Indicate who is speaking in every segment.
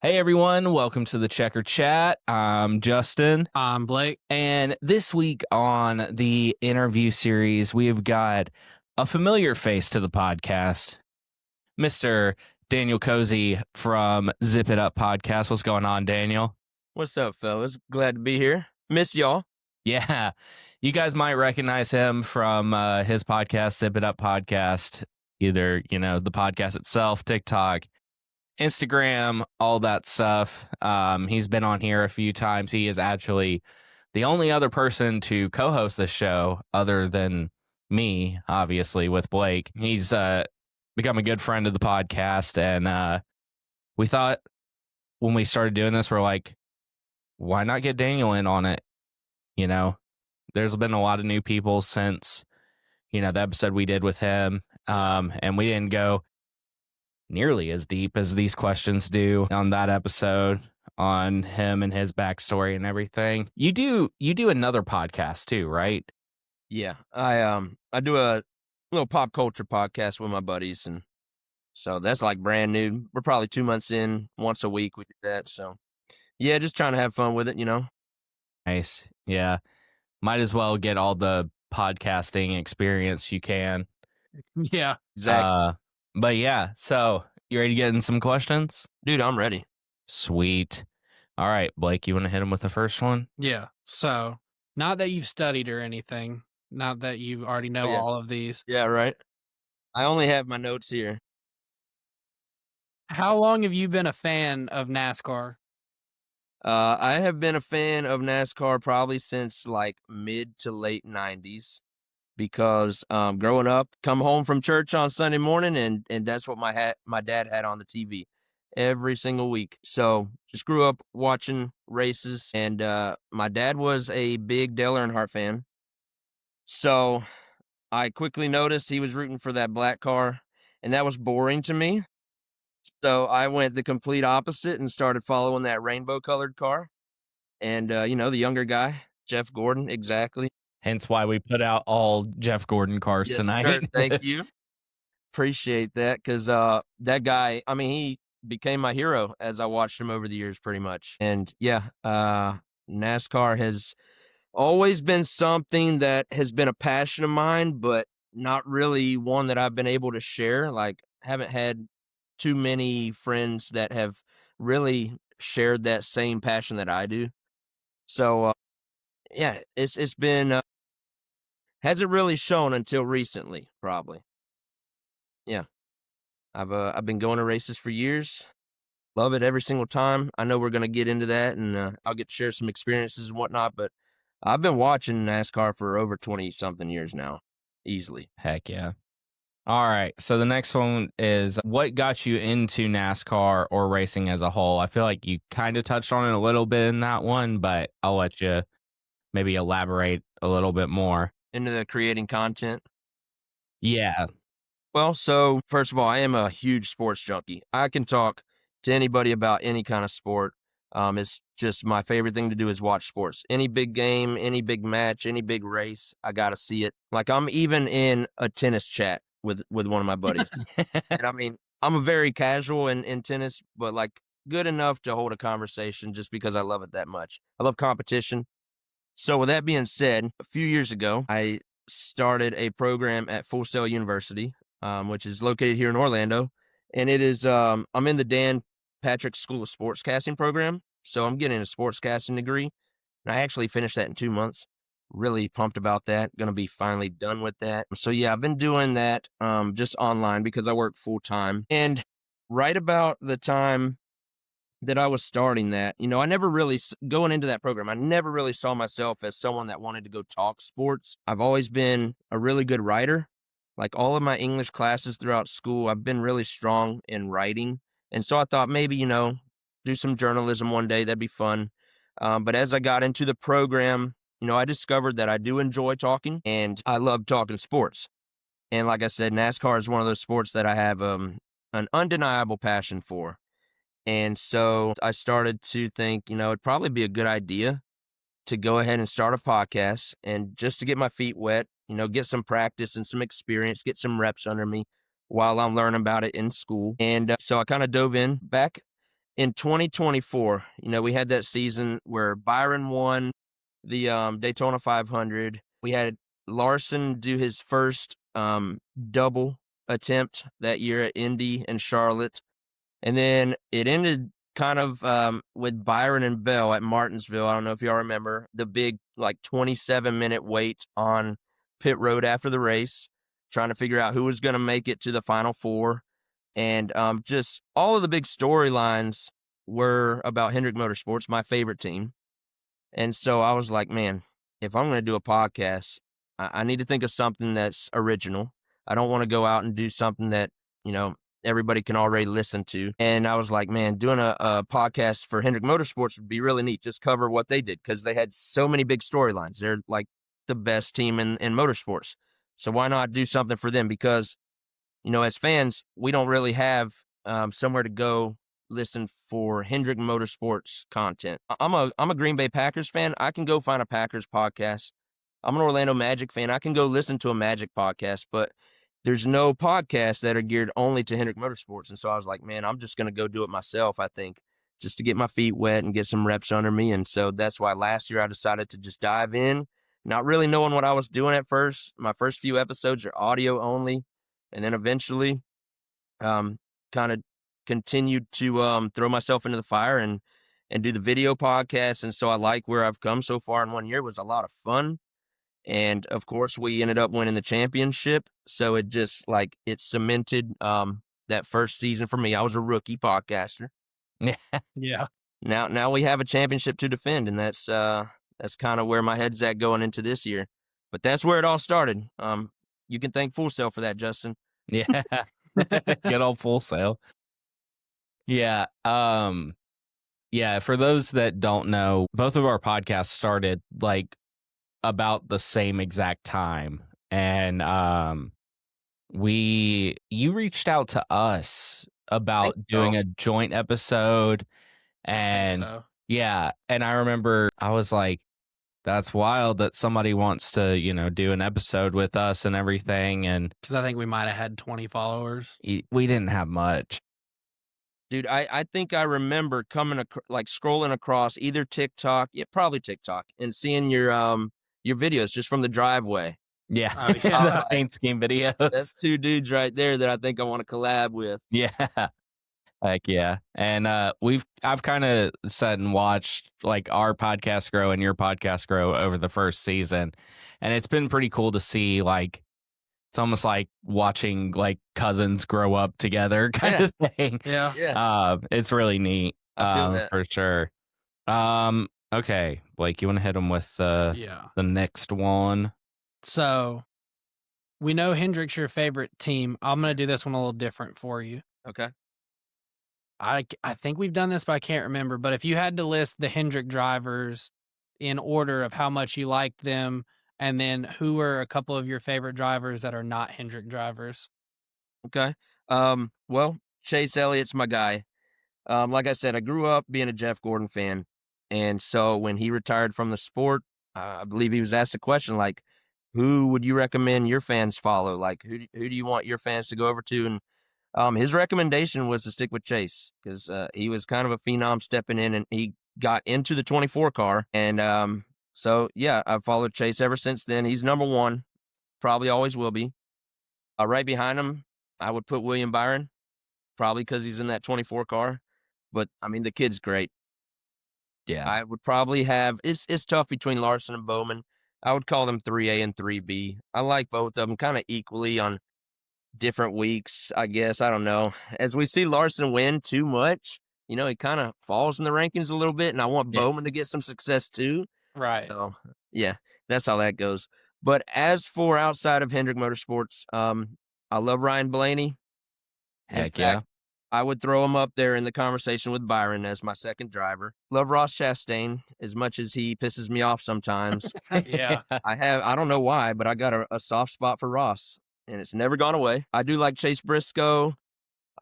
Speaker 1: Hey everyone, welcome to the Checker Chat. I'm Justin.
Speaker 2: I'm Blake.
Speaker 1: And this week on the interview series, we've got a familiar face to the podcast, Mr. Daniel Cozy from Zip It Up Podcast. What's going on, Daniel?
Speaker 3: What's up, fellas? Glad to be here. Missed y'all.
Speaker 1: Yeah, you guys might recognize him from his podcast, Zip It Up Podcast, either, the podcast itself, TikTok, Instagram, all that stuff. He's been on here a few times. He is actually the only other person to co-host this show other than me, obviously, with Blake. He's become a good friend of the podcast, and we thought when we started doing this, we're like, why not get Daniel in on it? There's been a lot of new people since, the episode we did with him, and we didn't go nearly as deep as these questions do on that episode on him and his backstory and everything. You do another podcast too, right?
Speaker 3: Yeah, I do a little pop culture podcast with my buddies, and so that's like brand new. We're probably 2 months in. Once a week we do that. So yeah, just trying to have fun with it,
Speaker 1: Nice. Yeah. Might as well get all the podcasting experience you can.
Speaker 2: Yeah.
Speaker 3: Exactly.
Speaker 1: But yeah, so you ready to get in some questions?
Speaker 3: Dude, I'm ready.
Speaker 1: Sweet. All right, Blake, you want to hit him with the first one?
Speaker 2: Yeah. So, not that you've studied or anything, not that you already know
Speaker 3: yeah.
Speaker 2: all of these.
Speaker 3: Yeah, right. I only have my notes here.
Speaker 2: How long have you been a fan of NASCAR?
Speaker 3: I have been a fan of NASCAR probably since like mid to late 90s. Because growing up, come home from church on Sunday morning, and that's what my dad had on the TV every single week. So just grew up watching races, and my dad was a big Dale Earnhardt fan. So I quickly noticed he was rooting for that black car, and that was boring to me. So I went the complete opposite and started following that rainbow-colored car. And the younger guy, Jeff Gordon, exactly.
Speaker 1: Hence why we put out all Jeff Gordon cars
Speaker 3: Yes,
Speaker 1: tonight.
Speaker 3: sir. Thank you. Appreciate that, because that guy, I mean, he became my hero as I watched him over the years pretty much. And yeah, NASCAR has always been something that has been a passion of mine, but not really one that I've been able to share. Like, haven't had too many friends that have really shared that same passion that I do. So yeah, it's been hasn't really shown until recently, probably. Yeah. I've been going to races for years. Love it every single time. I know we're gonna get into that, and I'll get to share some experiences and whatnot. But I've been watching NASCAR for over 20-something years now, easily.
Speaker 1: Heck yeah. All right. So the next one is, what got you into NASCAR or racing as a whole? I feel like you kind of touched on it a little bit in that one, but I'll let you maybe elaborate a little bit more.
Speaker 3: Into the creating content.
Speaker 1: Yeah.
Speaker 3: Well, so first of all, I am a huge sports junkie. I can talk to anybody about any kind of sport. It's just my favorite thing to do is watch sports. Any big game, any big match, any big race, I gotta see it. Like, I'm even in a tennis chat with one of my buddies. And I mean, I'm a very casual in tennis, but like good enough to hold a conversation just because I love it that much. I love competition. So with that being said, a few years ago, I started a program at Full Sail University, which is located here in Orlando. And it is, I'm in the Dan Patrick School of Sportscasting program. So I'm getting a sportscasting degree. And I actually finished that in 2 months. Really pumped about that. Going to be finally done with that. So yeah, I've been doing that just online because I work full time. And right about the time that I was starting that, I never really, going into that program, I never really saw myself as someone that wanted to go talk sports. I've always been a really good writer. Like, all of my English classes throughout school, I've been really strong in writing. And so I thought maybe, do some journalism one day. That'd be fun. But as I got into the program, I discovered that I do enjoy talking, and I love talking sports. And like I said, NASCAR is one of those sports that I have an undeniable passion for. And so I started to think, it'd probably be a good idea to go ahead and start a podcast, and just to get my feet wet, get some practice and some experience, get some reps under me while I'm learning about it in school. And so I kind of dove in back in 2024, we had that season where Byron won the Daytona 500. We had Larson do his first double attempt that year at Indy and Charlotte. And then it ended kind of with Byron and Bell at Martinsville. I don't know if y'all remember the big 27-minute wait on pit road after the race, trying to figure out who was going to make it to the Final Four. And just all of the big storylines were about Hendrick Motorsports, my favorite team. And so I was like, man, if I'm going to do a podcast, I need to think of something that's original. I don't want to go out and do something that, everybody can already listen to. And I was like, man, doing a podcast for Hendrick Motorsports would be really neat. Just cover what they did because they had so many big storylines. They're like the best team in motorsports. So why not do something for them? Because, as fans, we don't really have somewhere to go listen for Hendrick Motorsports content. I'm a Green Bay Packers fan. I can go find a Packers podcast. I'm an Orlando Magic fan. I can go listen to a Magic podcast, but there's no podcasts that are geared only to Hendrick Motorsports. And so I was like, man, I'm just going to go do it myself, I think, just to get my feet wet and get some reps under me. And so that's why last year I decided to just dive in, not really knowing what I was doing at first. My first few episodes are audio only. And then eventually kind of continued to throw myself into the fire and do the video podcast. And so I like where I've come so far in 1 year. It was a lot of fun. And of course, we ended up winning the championship. So it just it cemented that first season for me. I was a rookie podcaster.
Speaker 1: Yeah.
Speaker 2: Yeah.
Speaker 3: Now we have a championship to defend, and that's kind of where my head's at going into this year. But that's where it all started. You can thank Full Sail for that, Justin.
Speaker 1: Yeah. Get all Full Sail. Yeah. Yeah. For those that don't know, both of our podcasts started about the same exact time. And you reached out to us about doing a joint episode. And
Speaker 2: so.
Speaker 1: yeah. And I remember I was like, that's wild that somebody wants to, do an episode with us and everything. And
Speaker 2: because I think we might have had 20 followers.
Speaker 1: We didn't have much.
Speaker 3: Dude, I think I remember scrolling across either TikTok, probably TikTok, and seeing your videos just from the driveway.
Speaker 1: Yeah.
Speaker 2: Oh, yeah.
Speaker 1: The paint scheme videos.
Speaker 3: That's two dudes right there that I think I want to collab with.
Speaker 1: Yeah. Heck yeah. And I've kind of sat and watched our podcast grow and your podcast grow over the first season. And it's been pretty cool to see it's almost like watching cousins grow up together kind of thing.
Speaker 2: Yeah.
Speaker 3: Yeah.
Speaker 1: It's really neat.
Speaker 3: I feel that.
Speaker 1: For sure. Okay, Blake, you want to hit them with the next one?
Speaker 2: So we know Hendrick's your favorite team. I'm going to do this one a little different for you.
Speaker 3: Okay.
Speaker 2: I think we've done this, but I can't remember. But if you had to list the Hendrick drivers in order of how much you liked them, and then who are a couple of your favorite drivers that are not Hendrick drivers?
Speaker 3: Okay. Well, Chase Elliott's my guy. Like I said, I grew up being a Jeff Gordon fan. And so when he retired from the sport, I believe he was asked a question who would you recommend your fans follow? Who do you want your fans to go over to? And his recommendation was to stick with Chase because he was kind of a phenom stepping in, and he got into the 24 car. And so, yeah, I've followed Chase ever since then. He's number one, probably always will be. Right behind him, I would put William Byron, probably because he's in that 24 car. But, I mean, the kid's great.
Speaker 1: Yeah.
Speaker 3: I would probably have it's tough between Larson and Bowman. I would call them 3A and 3B. I like both of them kind of equally on different weeks, I guess. I don't know. As we see Larson win too much, he kind of falls in the rankings a little bit, and I want Bowman to get some success too.
Speaker 2: Right.
Speaker 3: So, yeah, that's how that goes. But as for outside of Hendrick Motorsports, I love Ryan Blaney.
Speaker 1: Heck yeah.
Speaker 3: I would throw him up there in the conversation with Byron as my second driver. Love Ross Chastain as much as he pisses me off sometimes.
Speaker 2: Yeah.
Speaker 3: I don't know why, but I got a soft spot for Ross, and it's never gone away. I do like Chase Briscoe.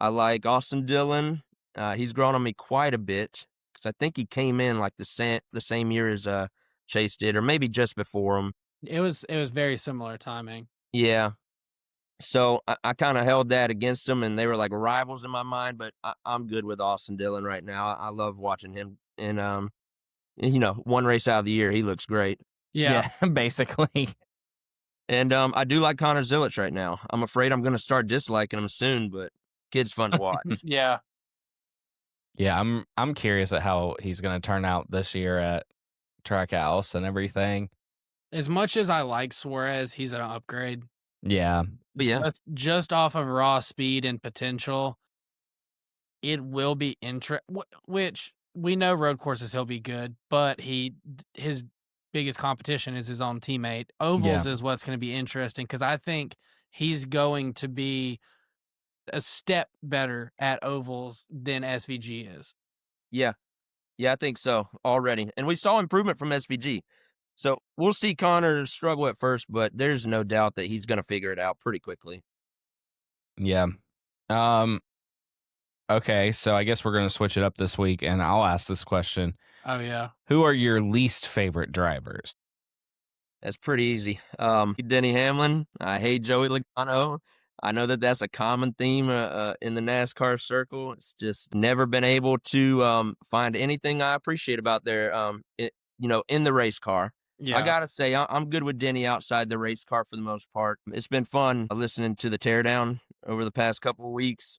Speaker 3: I like Austin Dillon. He's grown on me quite a bit because I think he came in the same year as Chase did, or maybe just before him.
Speaker 2: It was very similar timing.
Speaker 3: Yeah. So I kind of held that against them, and they were like rivals in my mind. But I'm good with Austin Dillon right now. I love watching him, and one race out of the year, he looks great.
Speaker 2: Yeah.
Speaker 1: Basically.
Speaker 3: And I do like Connor Zilic right now. I'm afraid I'm going to start disliking him soon, but kid's fun to watch.
Speaker 2: Yeah.
Speaker 1: Yeah, I'm curious at how he's going to turn out this year at Trackhouse and everything.
Speaker 2: As much as I like Suarez, he's an upgrade.
Speaker 1: Yeah.
Speaker 3: But yeah,
Speaker 2: Just off of raw speed and potential, it will be which we know road courses he'll be good, but his biggest competition is his own teammate. Ovals is what's going to be interesting because I think he's going to be a step better at ovals than SVG is.
Speaker 3: yeah, I think so already. And we saw improvement from SVG. So we'll see Connor struggle at first, but there's no doubt that he's going to figure it out pretty quickly.
Speaker 1: Yeah. Okay, so I guess we're going to switch it up this week, and I'll ask this question.
Speaker 2: Oh, yeah.
Speaker 1: Who are your least favorite drivers?
Speaker 3: That's pretty easy. Denny Hamlin. I hate Joey Logano. I know that that's a common theme in the NASCAR circle. It's just never been able to find anything I appreciate about their in the race car.
Speaker 2: Yeah.
Speaker 3: I gotta say, I'm good with Denny outside the race car for the most part. It's been fun listening to the teardown over the past couple of weeks,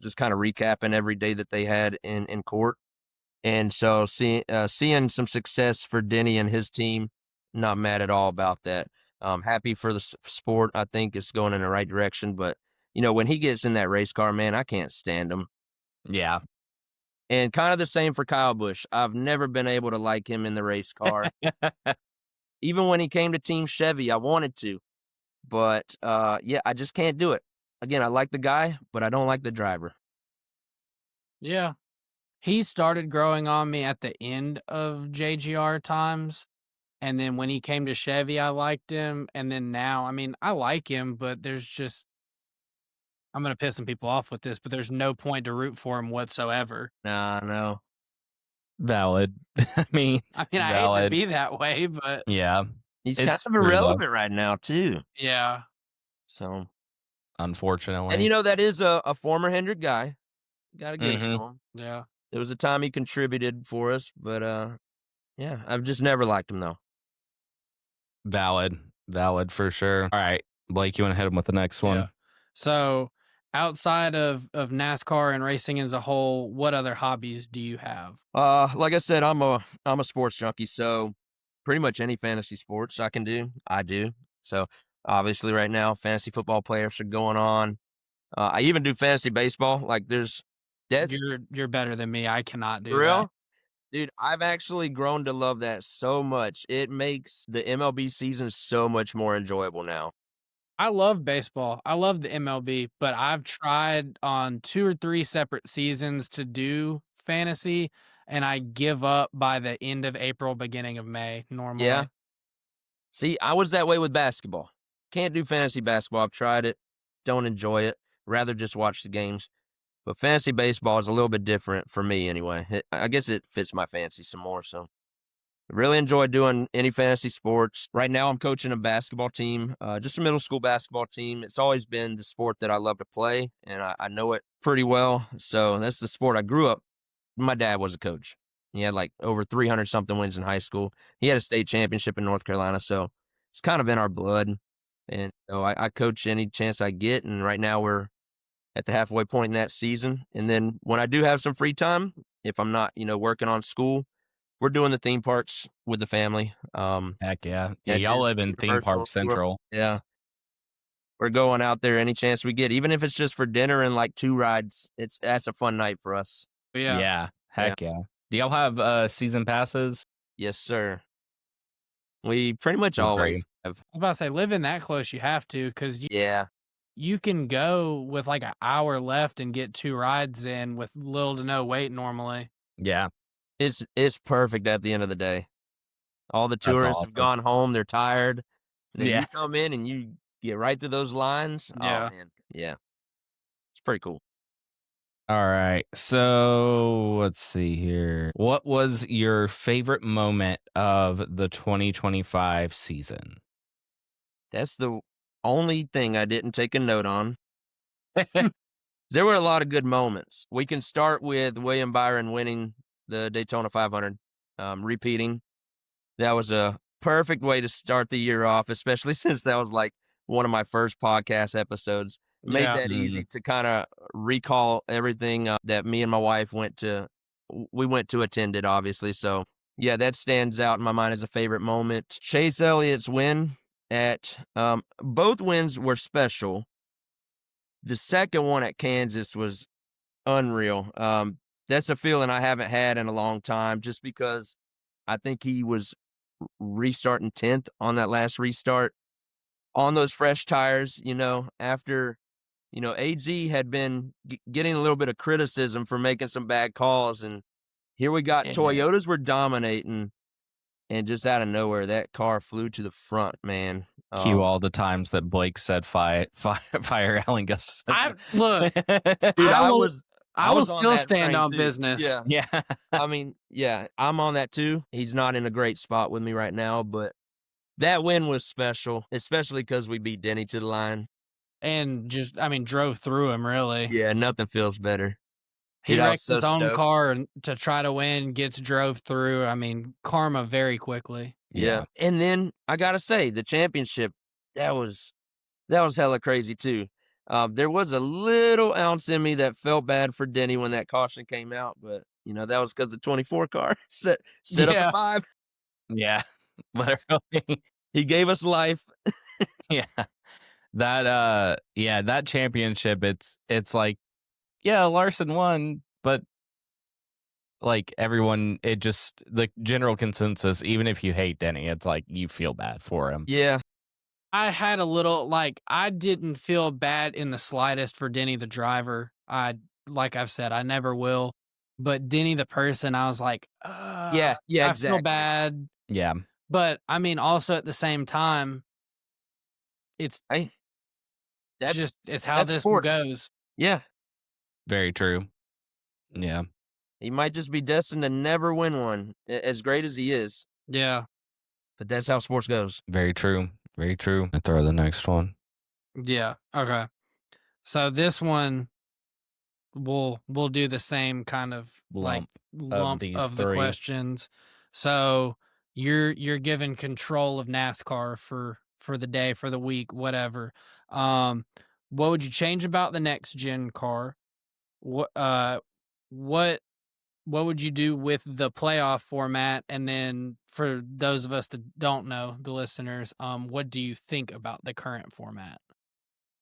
Speaker 3: just kind of recapping every day that they had in court. And so seeing some success for Denny and his team, not mad at all about that. Happy for the sport. I think it's going in the right direction. But, when he gets in that race car, man, I can't stand him.
Speaker 1: Yeah.
Speaker 3: And kind of the same for Kyle Busch. I've never been able to like him in the race car. Even when he came to Team Chevy, I wanted to. But, I just can't do it. Again, I like the guy, but I don't like the driver.
Speaker 2: Yeah. He started growing on me at the end of JGR times. And then when he came to Chevy, I liked him. And then now, I mean, I like him, but there's just, I'm going to piss some people off with this, but there's no point to root for him whatsoever.
Speaker 3: Nah, no.
Speaker 1: Valid. I
Speaker 2: I hate to
Speaker 1: valid.
Speaker 2: be that way, but
Speaker 1: Yeah.
Speaker 3: He's
Speaker 1: It's
Speaker 3: kind of
Speaker 1: true, though.
Speaker 3: irrelevant right now, too.
Speaker 2: yeah.
Speaker 3: So,
Speaker 1: Unfortunately.
Speaker 3: and that is a former Hendrick guy. Got to give it to him.
Speaker 2: Yeah.
Speaker 3: There was a time he contributed for us, but I've just never liked him though.
Speaker 1: Valid for sure. All right, Blake, you want to hit him with the next one?
Speaker 2: Yeah. So outside of NASCAR and racing as a whole, what other hobbies do you have?
Speaker 3: Like I said, I'm a sports junkie, so pretty much any fantasy sports I can do, I do. So obviously right now, fantasy football playoffs are going on. I even do fantasy baseball. Like
Speaker 2: You're better than me. I cannot do
Speaker 3: for real.
Speaker 2: that.
Speaker 3: Dude, I've actually grown to love that so much. It makes the MLB season so much more enjoyable now.
Speaker 2: I love baseball. I love the MLB, but I've tried on 2 or 3 separate seasons to do fantasy, and I give up by the end of April, beginning of May normally.
Speaker 3: Yeah. See, I was that way with basketball. Can't do fantasy basketball. I've tried it. Don't enjoy it. Rather just watch the games. But fantasy baseball is a little bit different for me anyway. I guess it fits my fancy some more. So I really enjoy doing any fantasy sports. Right now I'm coaching a basketball team, just a middle school basketball team. It's always been the sport that I love to play, and I know it pretty well. So that's the sport I grew up. My dad was a coach. He had like over 300 something wins in high school. He had a state championship in North Carolina. So it's kind of in our blood. And so I coach any chance I get. And right now we're at the halfway point in that season. And then when I do have some free time, if I'm not, working on school, we're doing the theme parks with the family.
Speaker 1: Heck yeah.
Speaker 3: Yeah,
Speaker 1: Y'all
Speaker 3: Disney,
Speaker 1: live in theme
Speaker 3: Universal,
Speaker 1: park central.
Speaker 3: Yeah. We're going out there any chance we get, even if it's just for dinner and like 2 rides. That's a fun night for us.
Speaker 2: Yeah.
Speaker 1: Heck yeah. Do y'all have season passes?
Speaker 3: Yes, sir. We pretty much
Speaker 1: Agree.
Speaker 3: always have.
Speaker 2: I'm about to say, living that close, you have to, because
Speaker 3: Yeah.
Speaker 2: you can go with like an hour left and get 2 rides in with little to no wait normally.
Speaker 1: Yeah.
Speaker 3: It's perfect at the end of the day. All the tourists
Speaker 1: awesome.
Speaker 3: have gone home, they're tired. And then
Speaker 1: Yeah.
Speaker 3: you come in and you get right through those lines.
Speaker 2: Yeah.
Speaker 3: Oh man. Yeah. It's pretty cool.
Speaker 1: All right. So let's see here. What was your favorite moment of the 2025 season?
Speaker 3: That's the only thing I didn't take a note on. There were a lot of good moments. We can start with William Byron winning the Daytona 500, repeating. That was a perfect way to start the year off, especially since that was like one of my first podcast episodes. Made
Speaker 2: Yeah.
Speaker 3: that easy to kind of recall everything that me and my wife went to attend it, obviously. So yeah, that stands out in my mind as a favorite moment. Chase Elliott's win at both wins were special. The second one at Kansas was unreal. That's a feeling I haven't had in a long time, just because I think he was restarting 10th on that last restart on those fresh tires, after, AG had been getting a little bit of criticism for making some bad calls. And here we got
Speaker 2: Yeah.
Speaker 3: Toyotas were dominating, and just out of nowhere, that car flew to the front, man.
Speaker 1: Cue all the times that Blake said fire Alan Gus.
Speaker 2: Look,
Speaker 3: Dude,
Speaker 2: I will
Speaker 3: on
Speaker 2: still
Speaker 3: that
Speaker 2: stand
Speaker 3: train
Speaker 2: on
Speaker 3: too.
Speaker 2: business.
Speaker 3: Yeah.
Speaker 1: Yeah.
Speaker 3: I mean, yeah, I'm on that too. He's not in a great spot with me right now, but that win was special, especially because we beat Denny to the line.
Speaker 2: And just, drove through him, really.
Speaker 3: Yeah, nothing feels better.
Speaker 2: He
Speaker 3: Dude, I was
Speaker 2: wrecked
Speaker 3: so
Speaker 2: his own
Speaker 3: stoked.
Speaker 2: car to try to win, gets drove through. Karma very quickly.
Speaker 3: Yeah. And then I gotta say, the championship, that was hella crazy too. There was a little ounce in me that felt bad for Denny when that caution came out, but that was because the 24 car set up
Speaker 2: Yeah.
Speaker 3: a 5.
Speaker 1: Yeah. Literally.
Speaker 3: He gave us life.
Speaker 1: Yeah. That championship, it's like, yeah, Larson won, but like everyone, the general consensus, even if you hate Denny, it's like you feel bad for him.
Speaker 3: Yeah.
Speaker 2: I had a little, I didn't feel bad in the slightest for Denny the driver. Like I've said, I never will. But Denny the person, I was like,
Speaker 3: Yeah,
Speaker 2: I
Speaker 3: exactly.
Speaker 2: feel bad.
Speaker 1: Yeah.
Speaker 2: But also at the same time, it's
Speaker 3: Hey,
Speaker 2: it's how
Speaker 3: that's
Speaker 2: this
Speaker 3: sports.
Speaker 2: goes.
Speaker 3: Yeah.
Speaker 1: Very true. Yeah.
Speaker 3: He might just be destined to never win one, as great as he is.
Speaker 2: Yeah.
Speaker 3: But that's how sports goes.
Speaker 1: Very true. Very true. I throw the next one.
Speaker 2: Yeah. Okay. So this one, we'll do the same kind of lump
Speaker 1: these
Speaker 2: of the
Speaker 1: three.
Speaker 2: questions. So you're given control of NASCAR for the day, for the week, whatever. What would you change about the next gen car? What would you do with the playoff format? And then for those of us that don't know, the listeners, what do you think about the current format?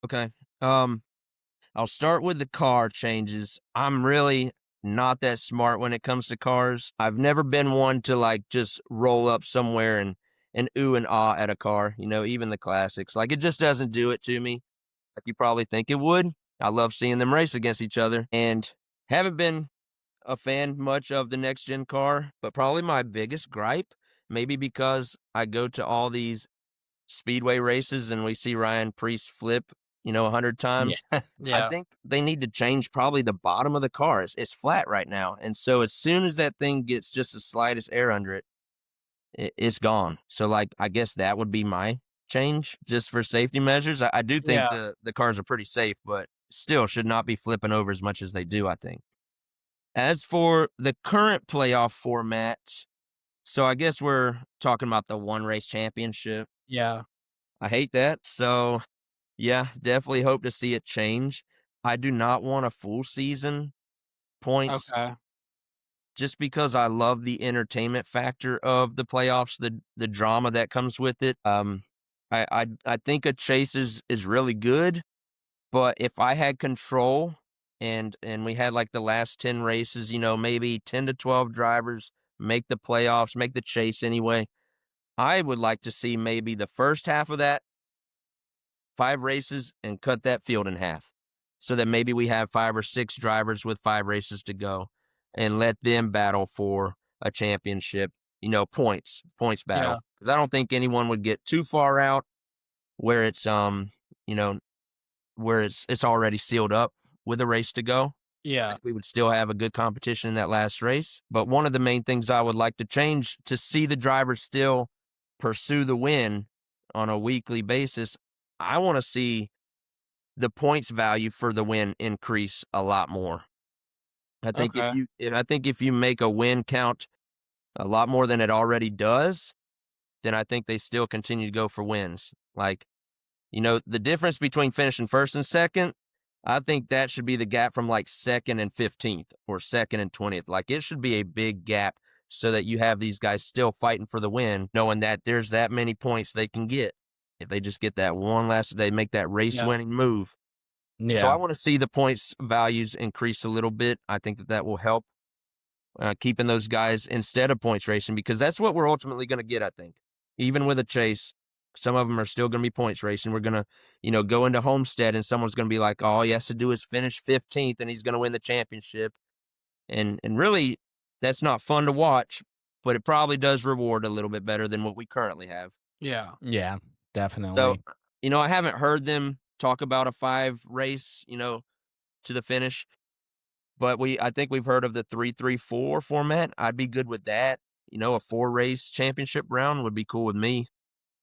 Speaker 3: Okay. I'll start with the car changes. I'm really not that smart when it comes to cars. I've never been one to just roll up somewhere and ooh and ah at a car, even the classics. It just doesn't do it to me like you probably think it would. I love seeing them race against each other, and haven't been a fan much of the next gen car, but probably my biggest gripe, maybe because I go to all these speedway races and we see Ryan Preece flip 100 times.
Speaker 2: Yeah.
Speaker 3: I think they need to change probably the bottom of the car. It's flat right now. And so as soon as that thing gets just the slightest air under it, it's gone. So I guess that would be my change just for safety measures. I do think the cars are pretty safe, but still should not be flipping over as much as they do, I think. As for the current playoff format, so I guess we're talking about the one race championship.
Speaker 2: Yeah.
Speaker 3: I hate that. So yeah, definitely hope to see it change. I do not want a full season points.
Speaker 2: Okay.
Speaker 3: Just because I love the entertainment factor of the playoffs, the drama that comes with it. I think a chase is really good, but if I had control and we had the last 10 races, maybe 10 to 12 drivers make the playoffs, make the chase anyway, I would like to see maybe the first half of that 5 races and cut that field in half so that maybe we have 5 or 6 drivers with 5 races to go and let them battle for a championship, points battle. Because I don't think anyone would get too far out where it's, where it's already sealed up with a race to go.
Speaker 2: Yeah.
Speaker 3: We would still have a good competition in that last race. But one of the main things I would like to change to see the drivers still pursue the win on a weekly basis, I want to see the points value for the win increase a lot more. I think
Speaker 2: Okay.
Speaker 3: if you make a win count a lot more than it already does, then I think they still continue to go for wins. Like, the difference between finishing first and second, I think that should be the gap from like second and 15th or second and 20th. Like, it should be a big gap so that you have these guys still fighting for the win, knowing that there's that many points they can get if they just get that one last day, make that race winning move. So I want to see the points values increase a little bit. I think that will help keeping those guys instead of points racing, because that's what we're ultimately going to get, I think. Even with a chase, some of them are still going to be points racing. We're going to, go into Homestead and someone's going to be like, all he has to do is finish 15th and he's going to win the championship. And really, that's not fun to watch, but it probably does reward a little bit better than what we currently have.
Speaker 2: Yeah.
Speaker 1: Yeah,
Speaker 3: So,
Speaker 1: definitely.
Speaker 3: I haven't heard them talk about a 5 race, to the finish. But I think we've heard of the 3-3-4 format. I'd be good with that. A 4-race championship round would be cool with me.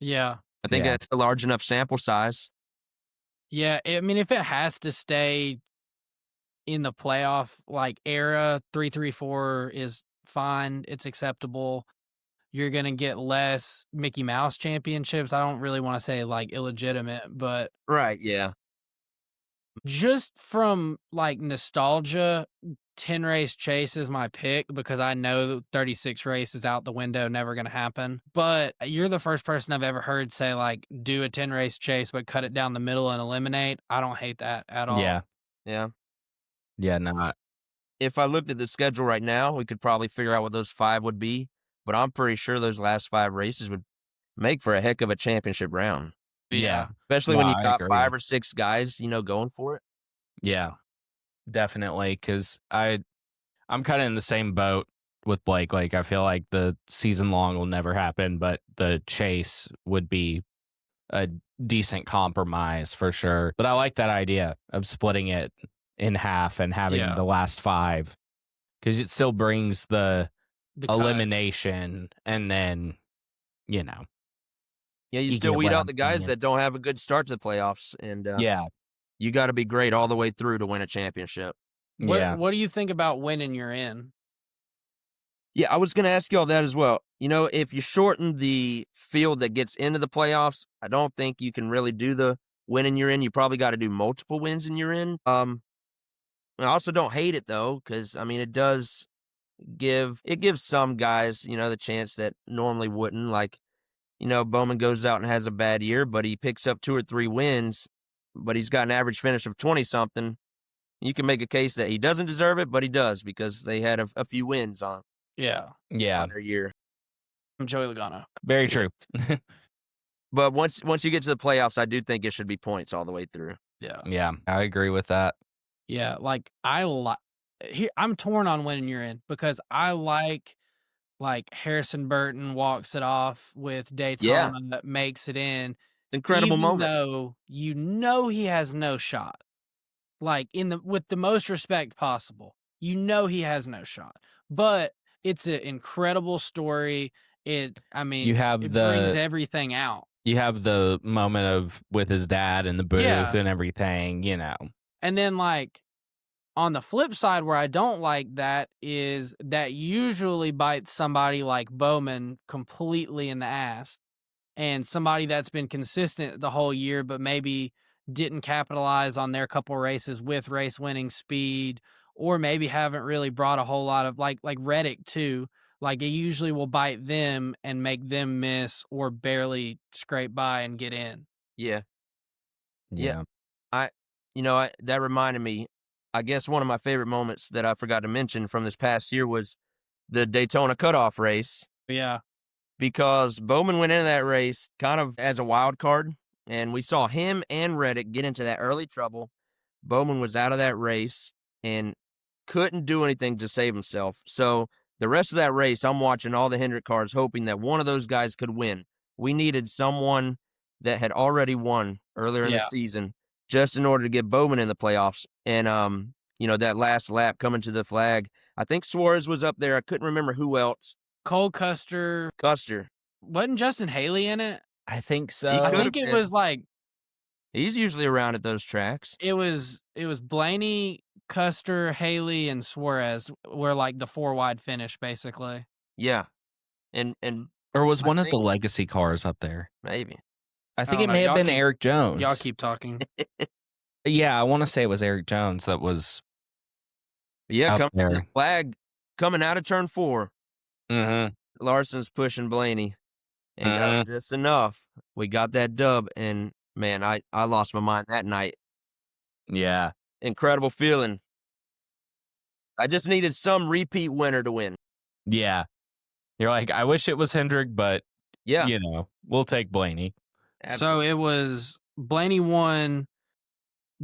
Speaker 2: Yeah.
Speaker 3: I think that's a large enough sample size.
Speaker 2: Yeah. I mean, if it has to stay in the playoff like era, 3-3-4 is fine. It's acceptable. You're gonna get less Mickey Mouse championships. I don't really want to say like illegitimate, but
Speaker 3: Right, yeah.
Speaker 2: just from like nostalgia, 10 race chase is my pick because I know 36 races out the window, never going to happen. But you're the first person I've ever heard say, like, do a 10 race chase, but cut it down the middle and eliminate. I don't hate that at all.
Speaker 1: Yeah.
Speaker 3: Yeah.
Speaker 1: Yeah, no.
Speaker 3: If I looked at the schedule right now, we could probably figure out what those 5 would be. But I'm pretty sure those last 5 races would make for a heck of a championship round.
Speaker 1: Yeah.
Speaker 3: Especially
Speaker 1: No,
Speaker 3: when you
Speaker 1: I
Speaker 3: got
Speaker 1: agree.
Speaker 3: 5 or 6 guys, going for it.
Speaker 1: Yeah, definitely. Because I'm kind of in the same boat with Blake. Like, I feel like the season long will never happen, but the chase would be a decent compromise for sure. But I like that idea of splitting it in half and having the last 5, because it still brings the elimination, and then,
Speaker 3: Yeah, you
Speaker 1: you
Speaker 3: still
Speaker 1: get
Speaker 3: weed
Speaker 1: what
Speaker 3: out
Speaker 1: I'm
Speaker 3: the guys
Speaker 1: saying.
Speaker 3: that don't have a good start to the playoffs, and
Speaker 1: Yeah.
Speaker 3: you got to be great all the way through to win a championship.
Speaker 2: What do you think about winning you're in?
Speaker 3: Yeah, I was going to ask you all that as well. If you shorten the field that gets into the playoffs, I don't think you can really do the win and you're in. You probably got to do multiple wins and you're in. I also don't hate it though, because it does gives some guys, the chance that normally wouldn't. Like, Bowman goes out and has a bad year, but he picks up 2 or 3 wins, but he's got an average finish of 20 something. You can make a case that he doesn't deserve it, but he does because they had a few wins on their year.
Speaker 2: I'm Joey Logano.
Speaker 1: Very true.
Speaker 3: But once you get to the playoffs, I do think it should be points all the way through.
Speaker 1: Yeah, I agree with that.
Speaker 2: Yeah, like I'm torn on winning you're in because I like Harrison Burton walks it off with Daytona that makes it in.
Speaker 3: Incredible
Speaker 2: even
Speaker 3: moment.
Speaker 2: Though he has no shot. Like with the most respect possible. He has no shot. But it's an incredible story. It brings everything out.
Speaker 1: You have the moment of with his dad in the booth and everything,
Speaker 2: And then on the flip side, where I don't like that is that usually bites somebody like Bowman completely in the ass, and somebody that's been consistent the whole year, but maybe didn't capitalize on their couple races with race winning speed, or maybe haven't really brought a whole lot of like Reddick too. Like it usually will bite them and make them miss or barely scrape by and get in.
Speaker 3: Yeah. That reminded me, I guess one of my favorite moments that I forgot to mention from this past year was the Daytona cutoff race.
Speaker 2: Yeah.
Speaker 3: Because Bowman went into that race kind of as a wild card, and we saw him and Reddick get into that early trouble. Bowman was out of that race and couldn't do anything to save himself. So the rest of that race, I'm watching all the Hendrick cars, hoping that one of those guys could win. We needed someone that had already won earlier in the season just in order to get Bowman in the playoffs. And, that last lap coming to the flag, I think Suarez was up there. I couldn't remember who else.
Speaker 2: Cole Custer.
Speaker 3: Custer.
Speaker 2: Wasn't Justin Haley in it?
Speaker 1: I think so.
Speaker 2: I think it was
Speaker 3: He's usually around at those tracks.
Speaker 2: It was Blaney, Custer, Haley, and Suarez were like the 4 wide finish, basically.
Speaker 3: Yeah. And
Speaker 1: Or was
Speaker 3: I
Speaker 1: one of the
Speaker 3: think-
Speaker 1: legacy cars up there?
Speaker 3: maybe.
Speaker 1: I think
Speaker 2: don't
Speaker 1: it
Speaker 2: know.
Speaker 1: may have
Speaker 2: Y'all
Speaker 1: been
Speaker 2: keep-
Speaker 1: Eric Jones.
Speaker 2: Y'all keep talking.
Speaker 1: Yeah, I want to say it was Eric Jones that was
Speaker 3: Yeah,
Speaker 1: out there.
Speaker 3: the flag coming out of turn 4.
Speaker 1: Mm-hmm.
Speaker 3: Larson's pushing Blaney and got just enough. We got that dub, and man, I lost my mind that night.
Speaker 1: Yeah.
Speaker 3: Incredible feeling. I just needed some repeat winner to win.
Speaker 1: Yeah. You're like, I wish it was Hendrick, but
Speaker 3: Yeah,
Speaker 1: you know, we'll take Blaney.
Speaker 3: absolutely.
Speaker 2: So it was Blaney 1,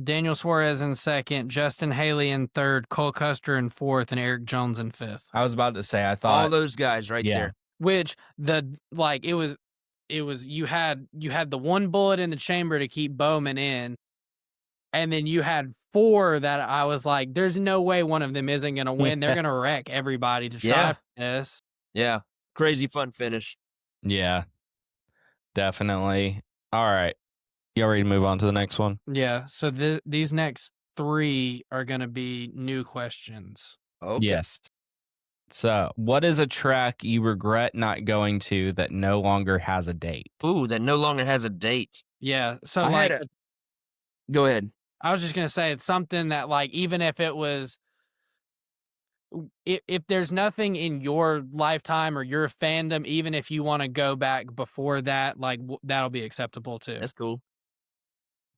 Speaker 2: Daniel Suarez in 2nd, Justin Haley in 3rd, Cole Custer in 4th, and Eric Jones in 5th.
Speaker 1: I was about to say, I
Speaker 3: all
Speaker 1: thought,
Speaker 3: those guys right
Speaker 1: yeah.
Speaker 3: there.
Speaker 2: Which it was you had the 1 bullet in the chamber to keep Bowman in, and then you had 4 that I was like, there's no way one of them isn't gonna win. They're gonna wreck everybody to try
Speaker 3: Yeah.
Speaker 2: for this.
Speaker 3: Yeah, crazy fun finish.
Speaker 1: Yeah, definitely. All right. Y'all ready to move on to the next one?
Speaker 2: Yeah. So these next 3 are gonna be new questions.
Speaker 3: Okay.
Speaker 1: Yes. So, what is a track you regret not going to that no longer has a date?
Speaker 3: Ooh, that no longer has a date.
Speaker 2: Yeah. So
Speaker 3: I
Speaker 2: like
Speaker 3: had Go ahead.
Speaker 2: I was just gonna say it's something that like even if it was if there's nothing in your lifetime or your fandom, even if you want to go back before that, like that'll be acceptable too.
Speaker 3: That's cool.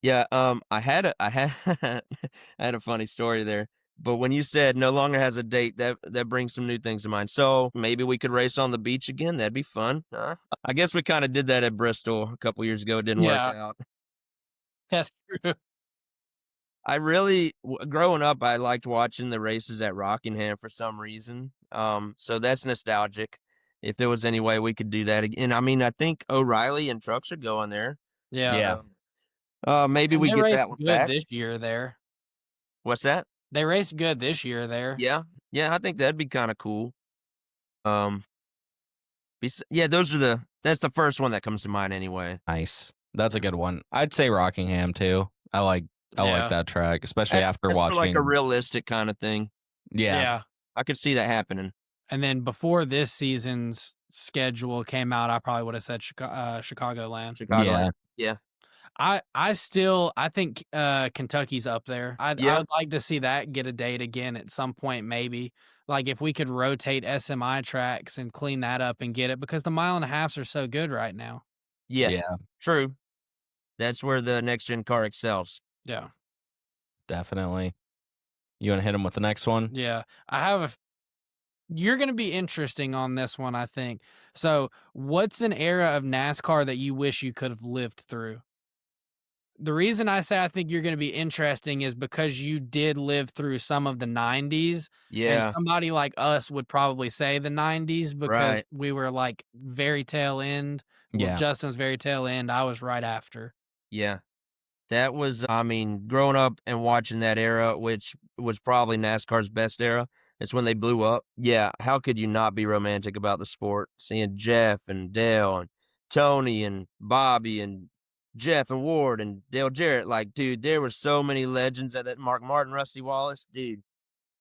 Speaker 3: Yeah, I had I had a funny story there. But when you said no longer has a date, that brings some new things to mind. So maybe we could race on the beach again. That'd be fun. Huh? I guess we kind of did that at Bristol a couple years ago. It didn't work out.
Speaker 2: That's true.
Speaker 3: I really, growing up, I liked watching the races at Rockingham for some reason. So that's nostalgic. If there was any way we could do that again, I mean, I think O'Reilly and trucks are going there.
Speaker 2: Yeah.
Speaker 3: Maybe
Speaker 2: And
Speaker 3: we
Speaker 2: they
Speaker 3: get
Speaker 2: raced
Speaker 3: that one
Speaker 2: good
Speaker 3: back.
Speaker 2: this year there.
Speaker 3: What's that?
Speaker 2: They raced good this year there.
Speaker 3: Yeah, I think that'd be kind of cool. Yeah, that's the first one that comes to mind anyway.
Speaker 1: Nice. That's a good one. I'd say Rockingham too. I like that track, especially after
Speaker 3: That's
Speaker 1: watching.
Speaker 3: for like a realistic kind of thing.
Speaker 1: Yeah.
Speaker 3: I could see that happening.
Speaker 2: And then before this season's schedule came out, I probably would have said Chicagoland.
Speaker 3: Chicago.
Speaker 1: Yeah.
Speaker 2: I think Kentucky's up there. I would like to see that get a date again at some point, maybe. Like if we could rotate SMI tracks and clean that up and get it, because the 1.5 miles are so good right now.
Speaker 3: Yeah, true. That's where the next gen car excels.
Speaker 2: Yeah.
Speaker 1: Definitely. You want to hit them with the next one?
Speaker 2: Yeah. You're going to be interesting on this one, I think. So what's an era of NASCAR that you wish you could have lived through? The reason I say I think you're going to be interesting is because you did live through some of the 90s.
Speaker 3: Yeah.
Speaker 2: And somebody like us would probably say the 90s because we were like very tail end. Well,
Speaker 1: Yeah.
Speaker 2: Justin's very tail end. I was right after.
Speaker 3: Yeah. That was, I mean, growing up and watching that era, which was probably NASCAR's best era, it's when they blew up. Yeah. How could you not be romantic about the sport? Seeing Jeff and Dale and Tony and Bobby and Jeff and Ward and Dale Jarrett, like, dude, there were so many legends at that. Mark Martin, Rusty Wallace, dude.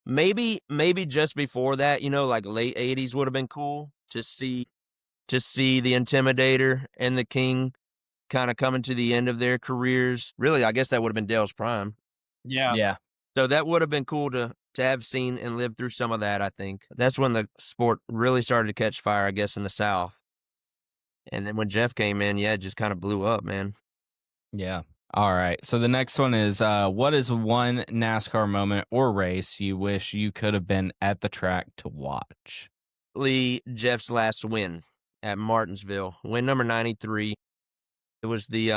Speaker 3: Maybe just before that, like late 80s would have been cool to see the Intimidator and the King kind of coming to the end of their careers. Really, I guess that would have been Dale's prime.
Speaker 2: Yeah.
Speaker 1: Yeah.
Speaker 3: So that would have been cool to have seen and lived through some of that, I think. That's when the sport really started to catch fire, I guess, in the South. And then when Jeff came in, it just kind of blew up, man.
Speaker 1: Yeah. All right. So the next one is what is one NASCAR moment or race you wish you could have been at the track to watch?
Speaker 3: Jeff's last win at Martinsville, win number 93. It was the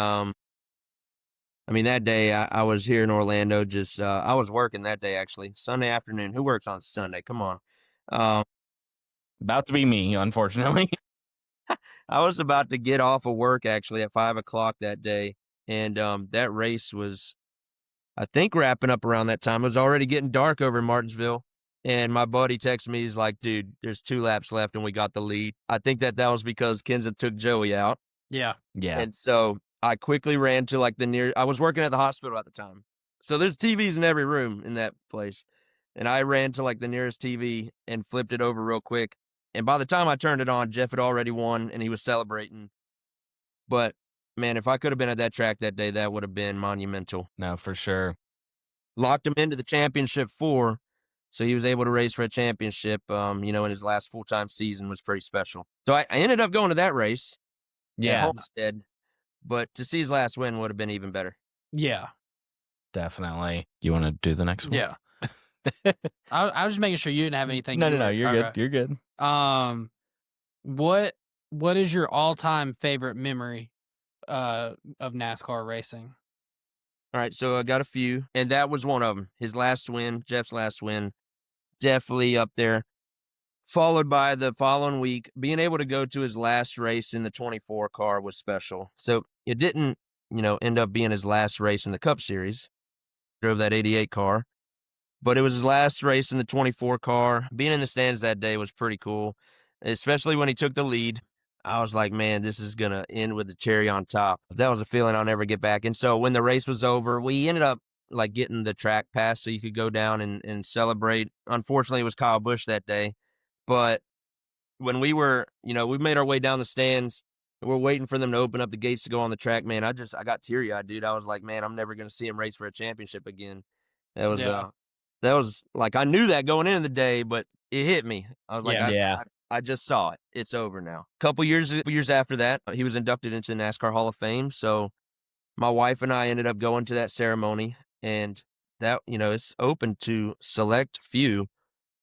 Speaker 3: that day I was here in Orlando. Just I was working that day actually, Sunday afternoon. Who works on Sunday? Come on.
Speaker 1: About to be me, unfortunately.
Speaker 3: I was about to get off of work actually at 5:00 that day, and that race was, I think, wrapping up around that time. It was already getting dark over in Martinsville, and my buddy texted me. He's like, "Dude, there's 2 laps left, and we got the lead." I think that was because Kenseth took Joey out.
Speaker 2: Yeah.
Speaker 1: Yeah.
Speaker 3: And so I quickly ran to like I was working at the hospital at the time. So there's TVs in every room in that place. And I ran to like the nearest TV and flipped it over real quick. And by the time I turned it on, Jeff had already won and he was celebrating. But man, if I could have been at that track that day, that would have been monumental.
Speaker 1: No, for sure.
Speaker 3: Locked him into the championship 4. So he was able to race for a championship, in his last full-time season was pretty special. So I ended up going to that race at
Speaker 1: Yeah,
Speaker 3: Homestead, but to see his last win would have been even better.
Speaker 2: Yeah.
Speaker 1: definitely. You want to do the next one?
Speaker 2: Yeah. I was just making sure you didn't have anything.
Speaker 1: No,
Speaker 2: you
Speaker 1: no,
Speaker 2: were-
Speaker 1: you're
Speaker 2: okay.
Speaker 1: good. You're good.
Speaker 2: What is your all-time favorite memory of NASCAR racing?
Speaker 3: All right, so I got a few, and that was one of them. His last win, Jeff's last win, definitely up there. Followed by the following week, being able to go to his last race in the 24 car was special. So it didn't, end up being his last race in the Cup Series. Drove that 88 car, but it was his last race in the 24 car. Being in the stands that day was pretty cool, especially when he took the lead. I was like, man, this is going to end with the cherry on top. That was a feeling I'll never get back. And so when the race was over, we ended up like getting the track pass so you could go down and celebrate. Unfortunately, it was Kyle Busch that day. But when we were, we made our way down the stands, we're waiting for them to open up the gates to go on the track, man. I got teary-eyed, dude. I was like, man, I'm never going to see him race for a championship again. That was like, I knew that going into the day, but it hit me. I was like,
Speaker 1: Yeah.
Speaker 3: I just saw it. It's over now. A couple years after that, he was inducted into the NASCAR Hall of Fame. So my wife and I ended up going to that ceremony, and that, it's open to select few.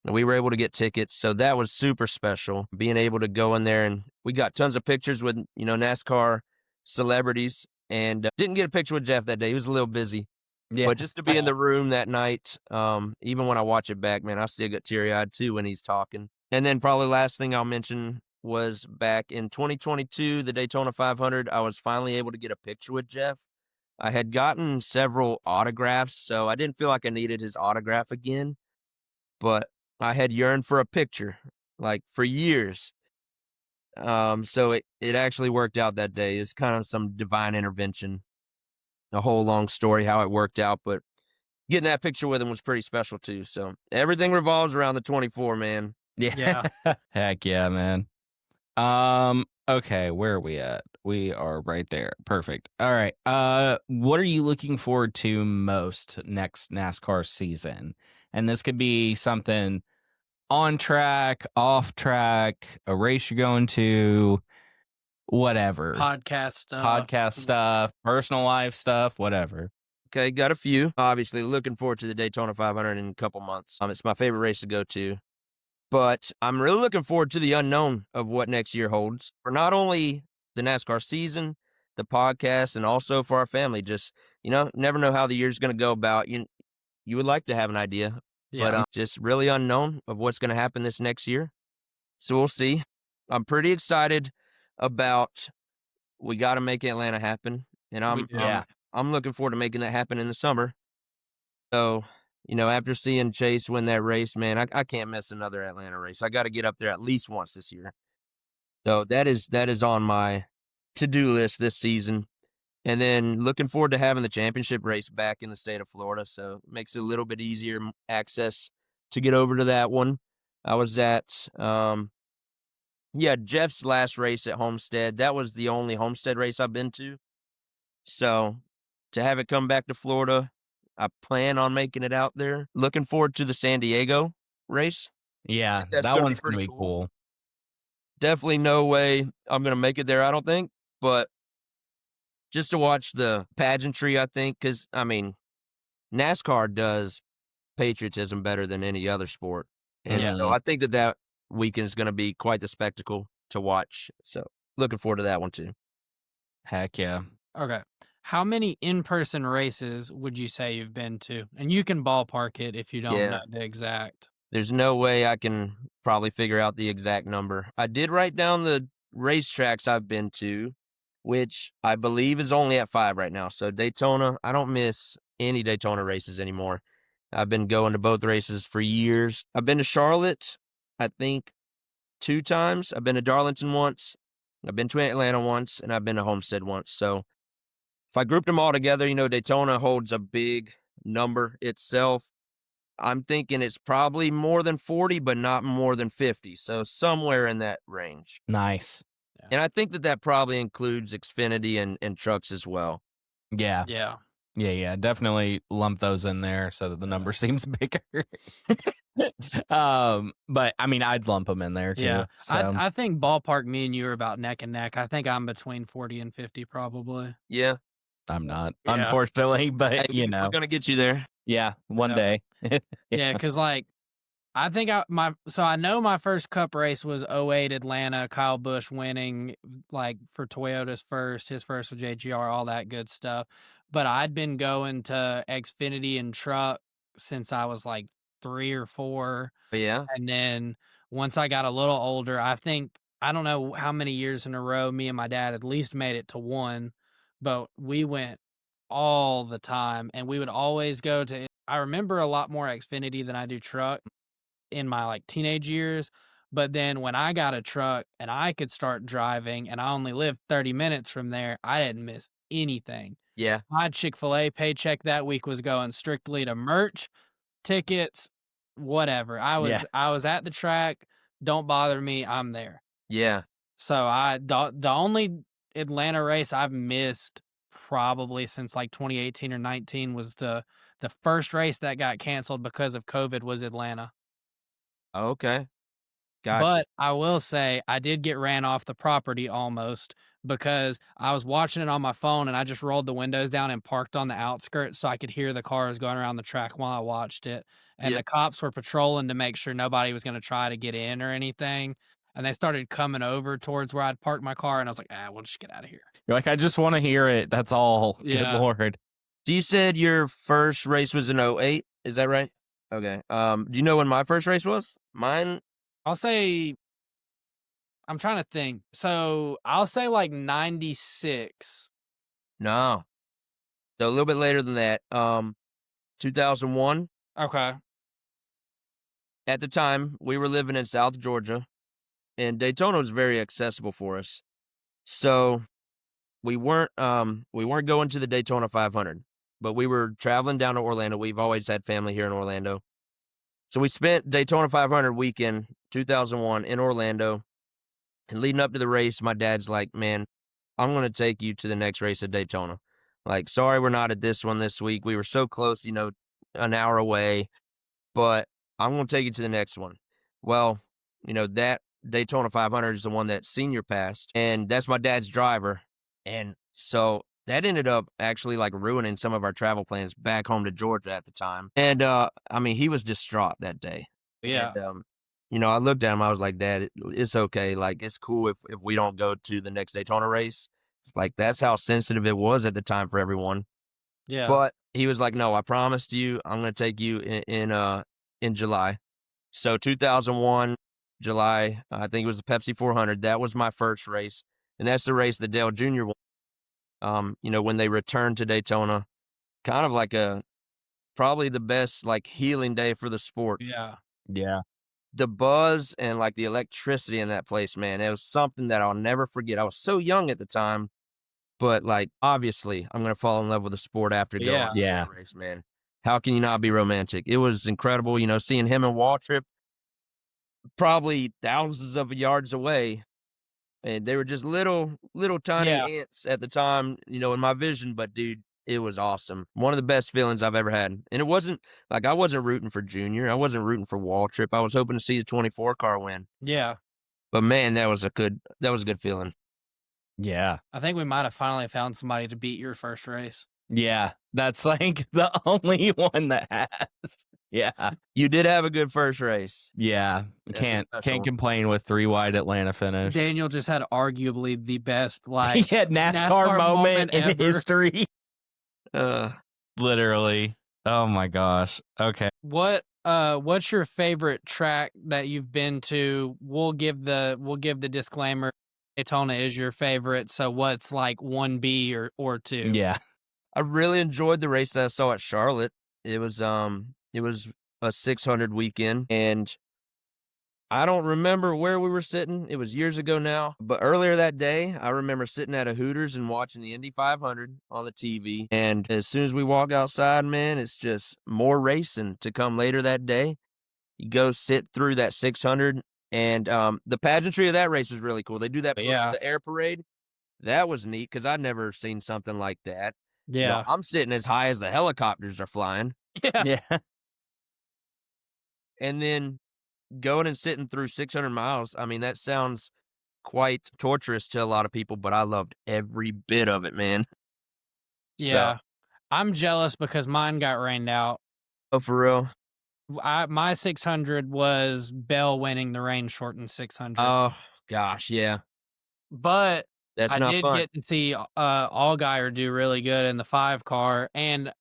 Speaker 3: And we were able to get tickets, so that was super special, being able to go in there. And we got tons of pictures with, NASCAR celebrities, and didn't get a picture with Jeff that day. He was a little busy.
Speaker 1: Yeah.
Speaker 3: But just to be in the room that night, even when I watch it back, man, I still get teary-eyed too when he's talking. And then probably last thing I'll mention was back in 2022, the Daytona 500, I was finally able to get a picture with Jeff. I had gotten several autographs, so I didn't feel like I needed his autograph again. But I had yearned for a picture, like, for years. So it actually worked out that day. It's kind of some divine intervention. A whole long story how it worked out, but getting that picture with him was pretty special too. So everything revolves around the 24, man.
Speaker 2: Yeah.
Speaker 1: Heck yeah, man. Okay, where are we at? We are right there. Perfect. All right. What are you looking forward to most next NASCAR season? And this could be something on track, off track, a race you're going to, whatever.
Speaker 2: Podcast
Speaker 1: stuff, personal life stuff, whatever.
Speaker 3: Okay, got a few. Obviously, looking forward to the Daytona 500 in a couple months. It's my favorite race to go to. But I'm really looking forward to the unknown of what next year holds for not only the NASCAR season, the podcast, and also for our family. Just, never know how the year's going to go about. You would like to have an idea, but just really unknown of what's going to happen this next year. So we'll see. I'm pretty excited about we got to make Atlanta happen. And I'm looking forward to making that happen in the summer. So, after seeing Chase win that race, man, I can't miss another Atlanta race. I got to get up there at least once this year. So that is on my to-do list this season. And then looking forward to having the championship race back in the state of Florida. So it makes it a little bit easier access to get over to that one. I was at, Jeff's last race at Homestead. That was the only Homestead race I've been to. So to have it come back to Florida, I plan on making it out there. Looking forward to the San Diego race.
Speaker 1: Yeah,
Speaker 3: That's
Speaker 1: that
Speaker 3: gonna be
Speaker 1: one's going to
Speaker 3: pretty
Speaker 1: be
Speaker 3: cool.
Speaker 1: cool.
Speaker 3: Definitely no way I'm going to make it there, I don't think. But just to watch the pageantry, I think, because, NASCAR does patriotism better than any other sport. And so I think that weekend is going to be quite the spectacle to watch. So looking forward to that one too.
Speaker 1: Heck yeah.
Speaker 2: Okay. How many in-person races would you say you've been to? And you can ballpark it if you don't know the exact.
Speaker 3: There's no way I can probably figure out the exact number. I did write down the racetracks I've been to, which I believe is only at 5 right now. So Daytona, I don't miss any Daytona races anymore. I've been going to both races for years. I've been to Charlotte, I think, 2 times. I've been to Darlington once. I've been to Atlanta once, and I've been to Homestead once. So if I grouped them all together, Daytona holds a big number itself. I'm thinking it's probably more than 40, but not more than 50. So somewhere in that range.
Speaker 1: Nice.
Speaker 3: And I think that probably includes Xfinity and trucks as well.
Speaker 1: Yeah.
Speaker 2: Yeah.
Speaker 1: Yeah. Definitely lump those in there so that the number seems bigger. But I mean, I'd lump them in there too.
Speaker 2: Yeah.
Speaker 1: So
Speaker 2: I think ballpark me and you are about neck and neck. I think I'm between 40 and 50 probably.
Speaker 3: Yeah.
Speaker 1: I'm not,
Speaker 2: Yeah.
Speaker 1: unfortunately, but
Speaker 3: Hey, we're going to get you there.
Speaker 1: Yeah, one
Speaker 2: Yeah.
Speaker 1: day.
Speaker 2: Yeah, because like I think I know my first Cup race was 08 Atlanta, Kyle Busch winning like for Toyota's his first with JGR, all that good stuff. But I'd been going to Xfinity and truck since I was like 3 or 4.
Speaker 3: But yeah.
Speaker 2: And then once I got a little older, I don't know how many years in a row me and my dad at least made it to one, but we went all the time and we would always go to. I remember a lot more Xfinity than I do truck in my like teenage years. But then when I got a truck and I could start driving and I only lived 30 minutes from there, I didn't miss anything.
Speaker 3: Yeah.
Speaker 2: My Chick-fil-A paycheck that week was going strictly to merch, tickets, whatever. I was at the track. Don't bother me. I'm there.
Speaker 3: Yeah.
Speaker 2: So the only Atlanta race I've missed probably since like 2018 or 19 was the first race that got canceled because of COVID was Atlanta.
Speaker 3: Okay. Gotcha.
Speaker 2: But I will say I did get ran off the property almost because I was watching it on my phone and I just rolled the windows down and parked on the outskirts so I could hear the cars going around the track while I watched it. And the cops were patrolling to make sure nobody was going to try to get in or anything. And they started coming over towards where I'd parked my car and I was like, we'll just get out of here.
Speaker 1: You're like, I just want to hear it. That's all.
Speaker 2: Yeah.
Speaker 1: Good Lord.
Speaker 3: So you said your first race was in 08, is that right? Okay. Do you know when my first race was? Mine,
Speaker 2: I'll say, I'm trying to think. So I'll say like 96.
Speaker 3: no. So a little bit later than that. 2001.
Speaker 2: Okay.
Speaker 3: At the time, we were living in South Georgia, and Daytona was very accessible for us. So we weren't going to the Daytona 500, but we were traveling down to Orlando. We've always had family here in Orlando. So we spent Daytona 500 weekend, 2001, in Orlando. And leading up to the race, my dad's like, man, I'm going to take you to the next race at Daytona. Like, sorry, we're not at this one this week. We were so close, an hour away, but I'm going to take you to the next one. Well, that Daytona 500 is the one that Senior passed, and that's my dad's driver. And so that ended up actually like ruining some of our travel plans back home to Georgia at the time. And he was distraught that day.
Speaker 2: Yeah.
Speaker 3: And, I looked at him, I was like, Dad, it's okay. Like, it's cool if we don't go to the next Daytona race. Like, that's how sensitive it was at the time for everyone.
Speaker 2: Yeah.
Speaker 3: But he was like, no, I promised you, I'm going to take you in July. So 2001, July, I think it was the Pepsi 400. That was my first race. And that's the race that Dale Jr. won. When they returned to Daytona, kind of like probably the best like healing day for the sport.
Speaker 2: Yeah.
Speaker 1: Yeah.
Speaker 3: The buzz and like the electricity in that place, man, it was something that I'll never forget. I was so young at the time, but like, obviously I'm going to fall in love with the sport after going to that race, man. How can you not be romantic? It was incredible, seeing him and Waltrip probably thousands of yards away. And they were just little tiny ants at the time, in my vision. But dude, it was awesome. One of the best feelings I've ever had. And it wasn't like I wasn't rooting for Junior. I wasn't rooting for Waltrip. I was hoping to see the 24 car win.
Speaker 2: Yeah.
Speaker 3: But man, that was a good feeling.
Speaker 1: Yeah.
Speaker 2: I think we might have finally found somebody to beat your first race.
Speaker 1: Yeah. That's like the only one that has. Yeah.
Speaker 3: You did have a good first race.
Speaker 1: Yeah. Can't complain with 3 wide Atlanta finish.
Speaker 2: Daniel just had arguably the best like
Speaker 1: NASCAR moment in
Speaker 2: ever.
Speaker 1: history. Literally. Oh my gosh. Okay.
Speaker 2: What's your favorite track that you've been to? We'll give the disclaimer. Daytona is your favorite, so what's like 1B or 2?
Speaker 1: Yeah.
Speaker 3: I really enjoyed the race that I saw at Charlotte. It was a 600 weekend, and I don't remember where we were sitting. It was years ago now. But earlier that day, I remember sitting at a Hooters and watching the Indy 500 on the TV. And as soon as we walk outside, man, it's just more racing to come later that day. You go sit through that 600, and the pageantry of that race was really cool. They do that
Speaker 2: Yeah.
Speaker 3: the air parade. That was neat because I'd never seen something like that.
Speaker 2: Yeah.
Speaker 3: I'm sitting as high as the helicopters are flying.
Speaker 2: Yeah.
Speaker 1: Yeah.
Speaker 3: And then going and sitting through 600 miles, I mean, that sounds quite torturous to a lot of people, but I loved every bit of it, man. So,
Speaker 2: Yeah. I'm jealous because mine got rained out.
Speaker 3: oh, for real?
Speaker 2: My 600 was Bell winning the rain shortened 600.
Speaker 3: Oh, gosh, yeah.
Speaker 2: But
Speaker 3: That's
Speaker 2: I
Speaker 3: not
Speaker 2: did
Speaker 3: fun.
Speaker 2: get to see Allgaier do really good in the 5 car, and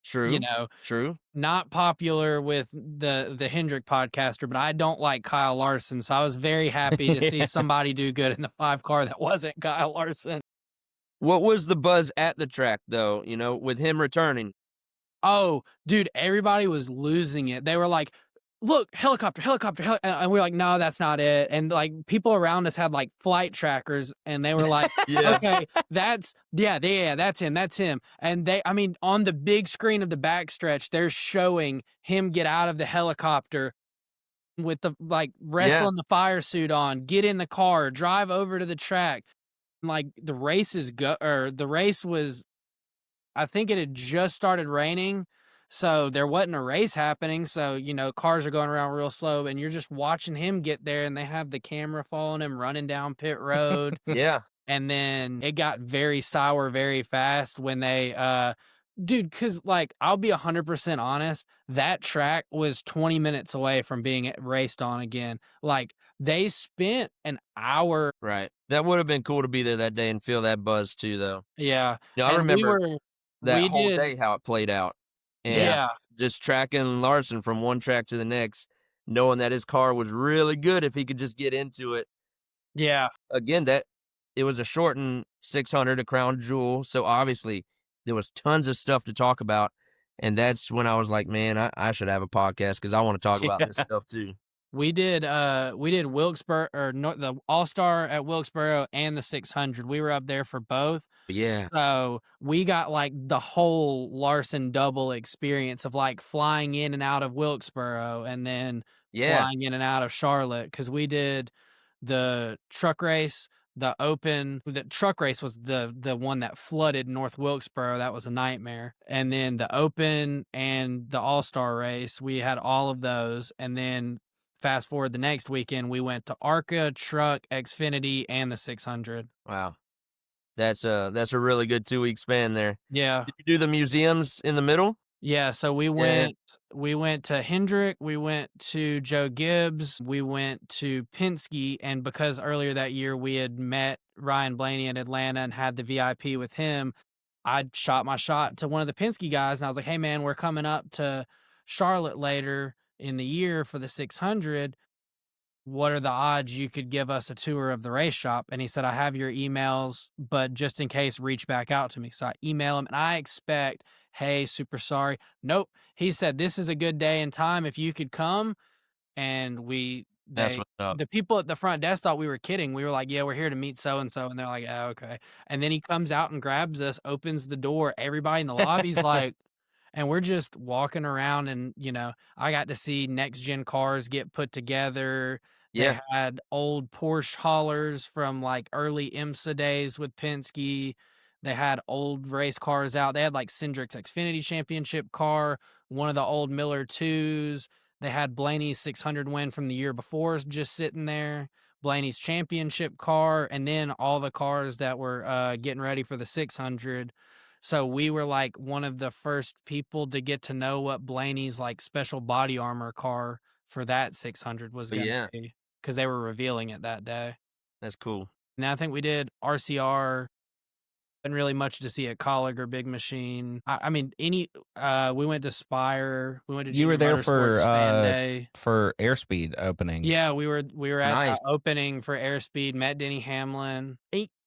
Speaker 3: True, true.
Speaker 2: not popular with the Hendrick podcaster, but I don't like Kyle Larson, so I was very happy to see
Speaker 1: Yeah.
Speaker 2: somebody do good in the 5 car that wasn't Kyle Larson.
Speaker 3: What was the buzz at the track, though, with him returning?
Speaker 2: Oh, dude, everybody was losing it. They were like, "Look, helicopter, helicopter, and we're like, "No, that's not it." And like people around us had like flight trackers, and they were like,
Speaker 3: Yeah.
Speaker 2: "Okay, that's that's him, that's him." And I mean, on the big screen of the backstretch, they're showing him get out of the helicopter with the like wrestling the fire suit on, get in the car, drive over to the track. Like the race was, I think it had just started raining, so there wasn't a race happening, so, cars are going around real slow, and you're just watching him get there, and they have the camera following him running down pit road,
Speaker 3: Yeah.
Speaker 2: and then it got very sour very fast when they, because like, I'll be 100% honest, that track was 20 minutes away from being raced on again. Like, they spent an hour.
Speaker 3: Right. That would have been cool to be there that day and feel that buzz too, though.
Speaker 2: Yeah,
Speaker 3: I
Speaker 2: and
Speaker 3: remember that
Speaker 2: we
Speaker 3: whole
Speaker 2: did.
Speaker 3: day how it played out, and
Speaker 2: Yeah,
Speaker 3: just tracking Larson from one track to the next, knowing that his car was really good if he could just get into it.
Speaker 2: yeah.
Speaker 3: Again, that it was a shortened 600, a crown jewel, so obviously there was tons of stuff to talk about, and that's when I was like, "Man, I should have a podcast because I wanna talk about this
Speaker 1: Yeah.
Speaker 3: stuff too."
Speaker 2: We did Wilkesboro, or no, the All-Star at Wilkesboro and the 600. We were up there for both.
Speaker 3: But yeah.
Speaker 2: So we got like the whole Larson double experience of like flying in and out of Wilkesboro and then
Speaker 3: Yeah.
Speaker 2: flying in and out of Charlotte, because we did the truck race, the open. The truck race was the one that flooded North Wilkesboro. That was a nightmare. And then the open and the All-Star race, we had all of those. And then fast forward the next weekend, we went to ARCA, truck, Xfinity, and the 600.
Speaker 3: Wow. That's a really good 2-week span there.
Speaker 2: Yeah.
Speaker 3: Did you do the museums in the middle?
Speaker 2: Yeah, so we
Speaker 3: Yeah.
Speaker 2: went to Hendrick, we went to Joe Gibbs, we went to Penske, and because earlier that year we had met Ryan Blaney in Atlanta and had the VIP with him, I shot my shot to one of the Penske guys, and I was like, "Hey man, we're coming up to Charlotte later in the year for the 600. What are the odds you could give us a tour of the race shop?" And he said, "I have your emails, but just in case, reach back out to me." So I email him, and I expect, "Hey, super sorry." Nope. He said, "This is a good day and time if you could come." And
Speaker 3: That's what's up.
Speaker 2: the people at the front desk thought we were kidding. We were like, "Yeah, we're here to meet so and so." And they're like, "Oh, okay." And then he comes out and grabs us, opens the door. Everybody in the lobby's like, and we're just walking around, and I got to see next gen cars get put together. They
Speaker 3: Yeah.
Speaker 2: had old Porsche haulers from like early IMSA days with Penske. They had old race cars out. They had like Cindric's Xfinity Championship car, one of the old Miller 2s. They had Blaney's 600 win from the year before just sitting there, Blaney's championship car, and then all the cars that were getting ready for the 600. So we were like one of the first people to get to know what Blaney's like special body armor car for that 600 was
Speaker 3: But
Speaker 2: going
Speaker 3: yeah,
Speaker 2: to be, because they were revealing it that day.
Speaker 3: that's cool.
Speaker 2: And I think we did RCR, and really much to see at Colleague or Big Machine. I mean, we went to Spire, we went to
Speaker 1: You were
Speaker 2: Junior
Speaker 1: there for
Speaker 2: Motorsports Fan Day.
Speaker 1: for Airspeed opening.
Speaker 2: Yeah, we were at
Speaker 3: Nice.
Speaker 2: the opening for Airspeed, met Denny Hamlin.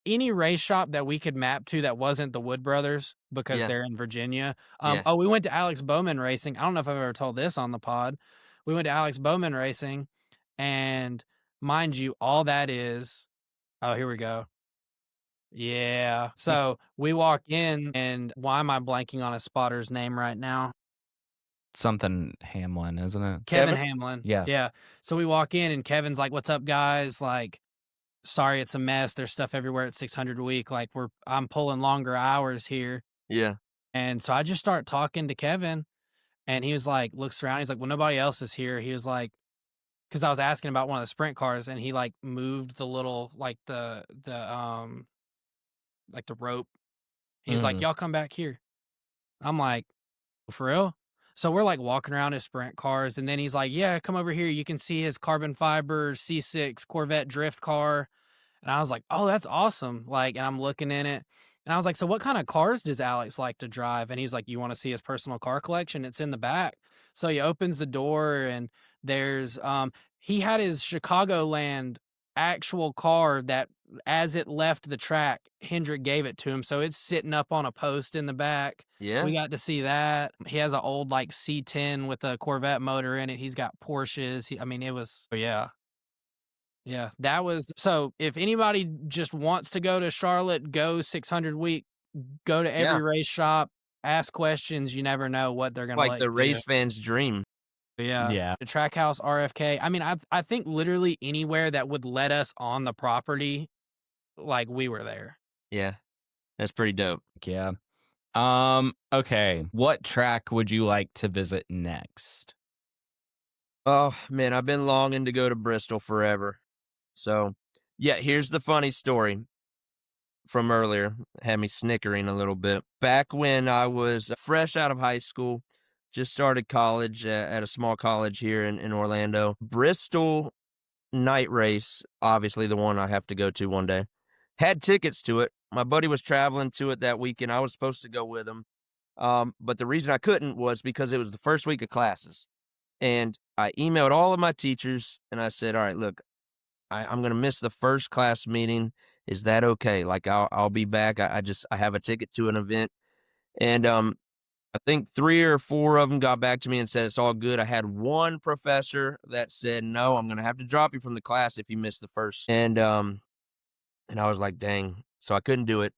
Speaker 2: Any race shop that we could map to that wasn't the Wood Brothers, because
Speaker 3: Yeah.
Speaker 2: they're in Virginia.
Speaker 3: Yeah.
Speaker 2: Oh, we went to Alex Bowman Racing. I don't know if I've ever told this on the pod. We went to Alex Bowman Racing, And mind you, all that is, oh, here we go. Yeah. So we walk in, and why am I blanking on a spotter's name right now?
Speaker 1: Something Hamlin, isn't it?
Speaker 2: Kevin
Speaker 3: Kevin?
Speaker 2: Hamlin.
Speaker 1: Yeah.
Speaker 2: Yeah. So we walk in, and Kevin's like, "What's up, guys? Like, sorry, it's a mess. There's stuff everywhere at 600 a week. Like, I'm pulling longer hours here."
Speaker 3: Yeah.
Speaker 2: And so I just start talking to Kevin, and he was like, looks around. He's like, "Well, nobody else is here." He was like, because I was asking about one of the sprint cars, and he like moved the little like the rope. He's like,
Speaker 1: Mhm.
Speaker 2: "Y'all come back here." I'm like, "For real?" So we're like walking around his sprint cars, and then he's like, "Yeah, come over here. You can see his carbon fiber C6 Corvette drift car." And I was like, "Oh, that's awesome." Like, and I'm looking in it. And I was like, "So what kind of cars does Alex like to drive?" And he's like, "You want to see his personal car collection? It's in the back." So he opens the door, and there's he had his Chicagoland actual car that, as it left the track, Hendrick gave it to him. So it's sitting up on a post in the back.
Speaker 3: Yeah.
Speaker 2: We got to see that. He has an old like C10 with a Corvette motor in it. He's got Porsches. I mean, it was, yeah. Yeah, that was, so if anybody just wants to go to Charlotte, go 600 week, go to every
Speaker 3: Yeah.
Speaker 2: race shop, ask questions. You never know what they're
Speaker 3: It's
Speaker 2: gonna
Speaker 3: like
Speaker 2: let
Speaker 3: the
Speaker 2: you do.
Speaker 3: race fan's dream.
Speaker 2: Yeah.
Speaker 1: Yeah.
Speaker 2: The track house, RFK. I mean, I think literally anywhere that would let us on the property, like we were there.
Speaker 3: Yeah. That's pretty dope.
Speaker 1: Yeah. Okay. What track would you like to visit next?
Speaker 3: Oh, man, I've been longing to go to Bristol forever. So, yeah, here's the funny story from earlier. Had me snickering a little bit. Back when I was fresh out of high school, just started college at a small college here in Orlando. Bristol night race, obviously the one I have to go to one day. Had tickets to it. My buddy was traveling to it that weekend. I was supposed to go with him. But the reason I couldn't was because it was the first week of classes. And I emailed all of my teachers and I said, all right, look, I'm going to miss the first class meeting. Is that okay? Like I'll be back. I have a ticket to an event. And, I think 3 or 4 of them got back to me and said it's all good. I had one professor that said, "No, I'm gonna have to drop you from the class if you miss the first." And I was like, "Dang." So I couldn't do it.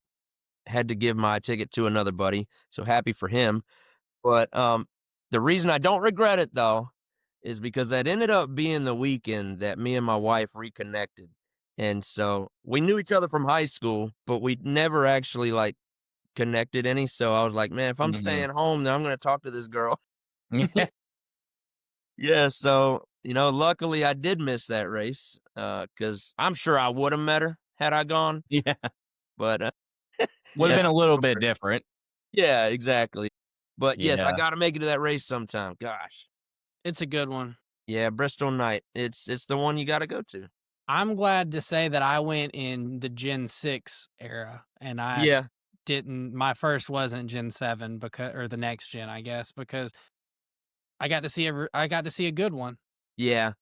Speaker 3: Had to give my ticket to another buddy. So happy for him. But, the reason I don't regret it though is because that ended up being the weekend that me and my wife reconnected. And so we knew each other from high school, but we never actually like connected any. So I was like, man, if I'm
Speaker 1: Mhm.
Speaker 3: staying home, then I'm gonna talk to this girl.
Speaker 1: Yeah.
Speaker 3: Yeah, so, luckily I did miss that race, because I'm sure I would have met her had I gone,
Speaker 1: Yeah.
Speaker 3: but,
Speaker 1: Would have
Speaker 3: yes,
Speaker 1: been a little bit different.
Speaker 3: yeah, exactly. But, yes, I
Speaker 1: Yeah.
Speaker 3: gotta make it to that race sometime, gosh.
Speaker 2: It's a good one.
Speaker 3: Yeah, Bristol Night, it's the one you gotta go to.
Speaker 2: I'm glad to say that I went in the Gen 6 era, and I
Speaker 3: Yeah,
Speaker 2: didn't, my first wasn't Gen 7 because, or the next gen, I guess, because I got to see a good one.
Speaker 3: yeah,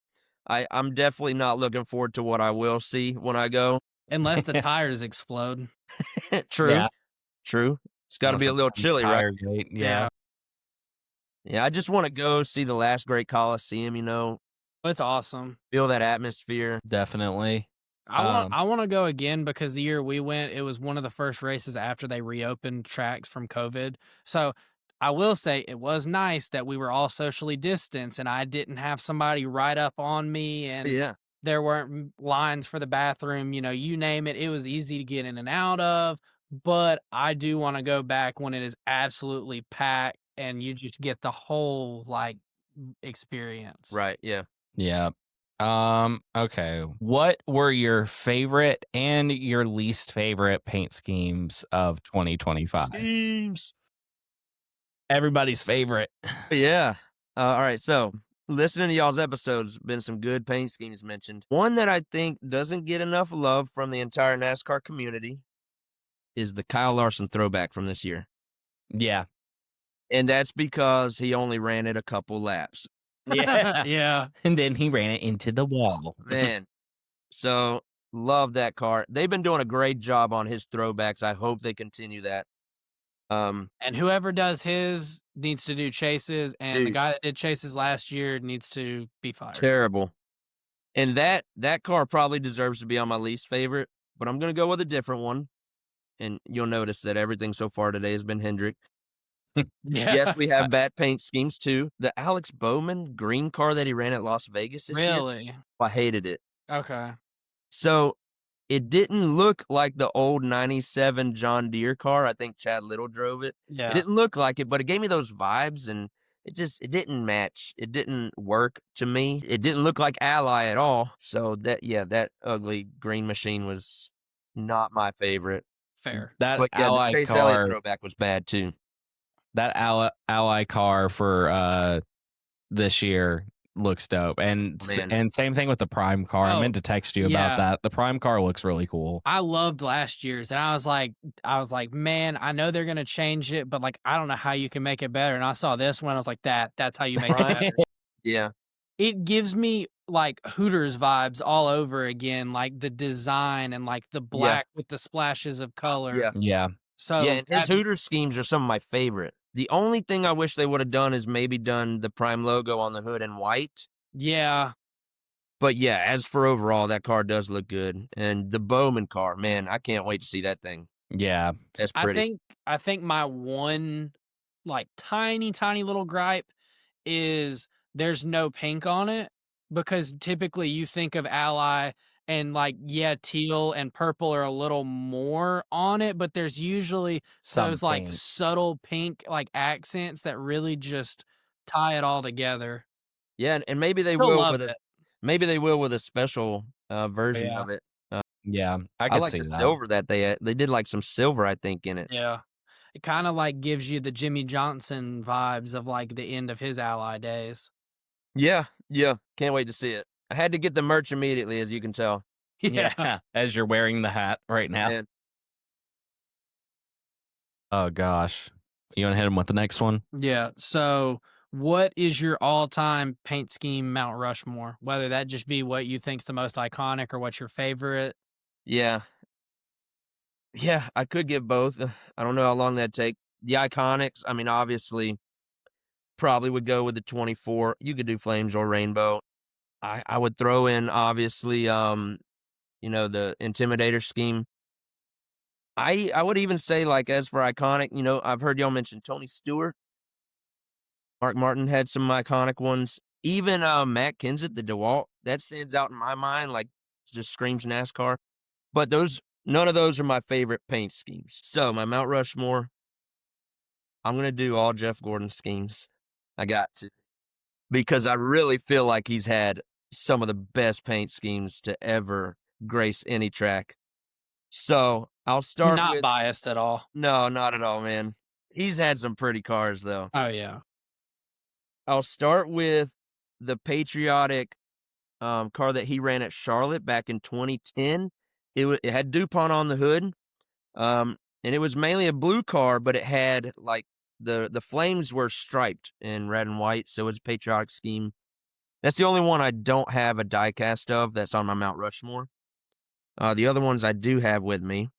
Speaker 3: I'm definitely not looking forward to what I will see when I go.
Speaker 2: Unless the tires explode.
Speaker 3: True,
Speaker 1: Yeah.
Speaker 3: true. It's gotta
Speaker 1: Unless
Speaker 3: be a
Speaker 1: it
Speaker 3: little
Speaker 1: becomes
Speaker 3: chilly, right?
Speaker 1: tire gate. Yeah.
Speaker 2: Yeah.
Speaker 3: Yeah, I just wanna go see the last great Coliseum,
Speaker 2: It's awesome.
Speaker 3: feel that atmosphere.
Speaker 1: Definitely. Um,
Speaker 2: I want to go again because the year we went, it was one of the first races after they reopened tracks from COVID. So I will say it was nice that we were all socially distanced and I didn't have somebody right up on me and
Speaker 3: Yeah,
Speaker 2: there weren't lines for the bathroom, you name it. It was easy to get in and out of, but I do want to go back when it is absolutely packed and you just get the whole like experience.
Speaker 3: right, yeah.
Speaker 1: yeah. Okay. What were your favorite and your least favorite paint schemes of 2025?
Speaker 3: Schemes.
Speaker 1: Everybody's favorite.
Speaker 3: Yeah. All right. So, listening to y'all's episodes, been some good paint schemes mentioned. One that I think doesn't get enough love from the entire NASCAR community is the Kyle Larson throwback from this year.
Speaker 1: Yeah.
Speaker 3: And that's because he only ran it a couple laps.
Speaker 1: Yeah.
Speaker 2: Yeah.
Speaker 1: And then he ran it into the wall.
Speaker 3: Man. So, love that car. They've been doing a great job on his throwbacks. I hope they continue that.
Speaker 2: And whoever does his needs to do chases, and the
Speaker 3: Dude,
Speaker 2: guy that did chases last year needs to be fired.
Speaker 3: terrible. And that car probably deserves to be on my least favorite, but I'm gonna go with a different one. And you'll notice that everything so far today has been Hendrick. Yes,
Speaker 2: Yeah.
Speaker 3: we have bad paint schemes too. The Alex Bowman green car that he ran at Las Vegas this year,
Speaker 2: Really?
Speaker 3: I hated it.
Speaker 2: Okay.
Speaker 3: So it didn't look like the old '97 John Deere car. I think Chad Little drove it. It
Speaker 2: Yeah.
Speaker 3: didn't look like it, but it gave me those vibes, and it didn't match. It didn't work to me. It didn't look like Ally at all. So that ugly green machine was not my favorite.
Speaker 2: Fair.
Speaker 1: That
Speaker 3: But yeah, the
Speaker 1: Ally
Speaker 3: Chase Elliott
Speaker 1: car,
Speaker 3: throwback was bad too.
Speaker 1: that Ally car for this year looks dope, and
Speaker 3: Man.
Speaker 1: and same thing with the Prime car. I
Speaker 2: Oh,
Speaker 1: meant to text you
Speaker 2: yeah.
Speaker 1: about that. The Prime car looks really cool.
Speaker 2: I loved last year's, and I was like, man, I know they're gonna change it, but like, I don't know how you can make it better. And I saw this one, I was like, that's how you make it better.
Speaker 3: Yeah.
Speaker 2: It gives me like Hooters vibes all over again, like the design and like the black with the splashes of color.
Speaker 3: Yeah.
Speaker 1: Yeah.
Speaker 2: So
Speaker 3: Yeah, and his Hooters schemes are some of my favorite. The only thing I wish they would have done is maybe done the Prime logo on the hood in white.
Speaker 2: yeah,
Speaker 3: But yeah, as for overall, that car does look good. And the Bowman car, man, I can't wait to see that thing.
Speaker 1: Yeah.
Speaker 3: That's pretty.
Speaker 2: I think my one like tiny little gripe is there's no pink on it, because typically you think of Ally and like, yeah, teal and purple are a little more on it, but there's usually
Speaker 1: Some
Speaker 2: those like
Speaker 1: pink.
Speaker 2: subtle pink like accents that really just tie it all together.
Speaker 3: Yeah, and maybe they
Speaker 2: Still
Speaker 3: will
Speaker 2: love
Speaker 3: with a
Speaker 2: it.
Speaker 3: maybe they will with a special version
Speaker 2: Yeah.
Speaker 3: of it.
Speaker 1: Yeah, I
Speaker 3: I
Speaker 1: could
Speaker 3: like
Speaker 1: see
Speaker 3: the
Speaker 1: that.
Speaker 3: silver that they did like some silver, I think, in it.
Speaker 2: Yeah. It kind of like gives you the Jimmy Johnson vibes of like the end of his Ally days.
Speaker 3: Yeah, yeah. Can't wait to see it. I had to get the merch immediately, as you can tell.
Speaker 1: Yeah, as you're wearing the hat right now.
Speaker 3: And
Speaker 1: Oh gosh, you want to hit him with the next one?
Speaker 2: Yeah. So, what is your all-time paint scheme Mount Rushmore? Whether that just be what you think's the most iconic or what's your favorite.
Speaker 3: yeah. Yeah, I could give both. I don't know how long that'd take. The Iconics, I mean, obviously, probably would go with the 24. You could do Flames or Rainbow. I would throw in, obviously, the Intimidator scheme. I would even say, like, as for iconic, I've heard y'all mention Tony Stewart. Mark Martin had some iconic ones. Even Matt Kenseth, the DeWalt, that stands out in my mind, like, just screams NASCAR. But none of those are my favorite paint schemes. So my Mount Rushmore, I'm gonna do all Jeff Gordon schemes. I got to, because I really feel like he's had some of the best paint schemes to ever grace any track. So I'll start
Speaker 2: Not
Speaker 3: with
Speaker 2: biased at all.
Speaker 3: no, not at all, man. He's had some pretty cars though.
Speaker 2: Oh yeah.
Speaker 3: I'll start with the patriotic car that he ran at Charlotte back in 2010. It had DuPont on the hood. And it was mainly a blue car, but it had like the flames were striped in red and white, so it was a patriotic scheme. That's the only one I don't have a diecast of that's on my Mount Rushmore. The other ones I do have with me.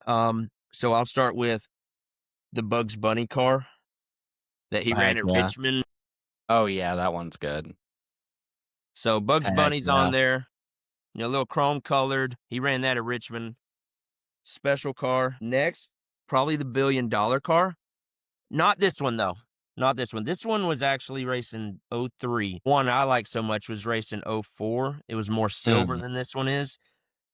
Speaker 3: So I'll start with the Bugs Bunny car that he ran
Speaker 1: Heck
Speaker 3: at
Speaker 1: yeah.
Speaker 3: Richmond.
Speaker 1: Oh yeah, that one's good.
Speaker 3: So Bugs
Speaker 1: Heck
Speaker 3: Bunny's
Speaker 1: yeah.
Speaker 3: on there. A little chrome colored. He ran that at Richmond. Special car. Next, probably the $1 billion car. Not this one, though. Not this one. This one was actually racing 03. One I like so much was racing 04. It was more silver than this one is.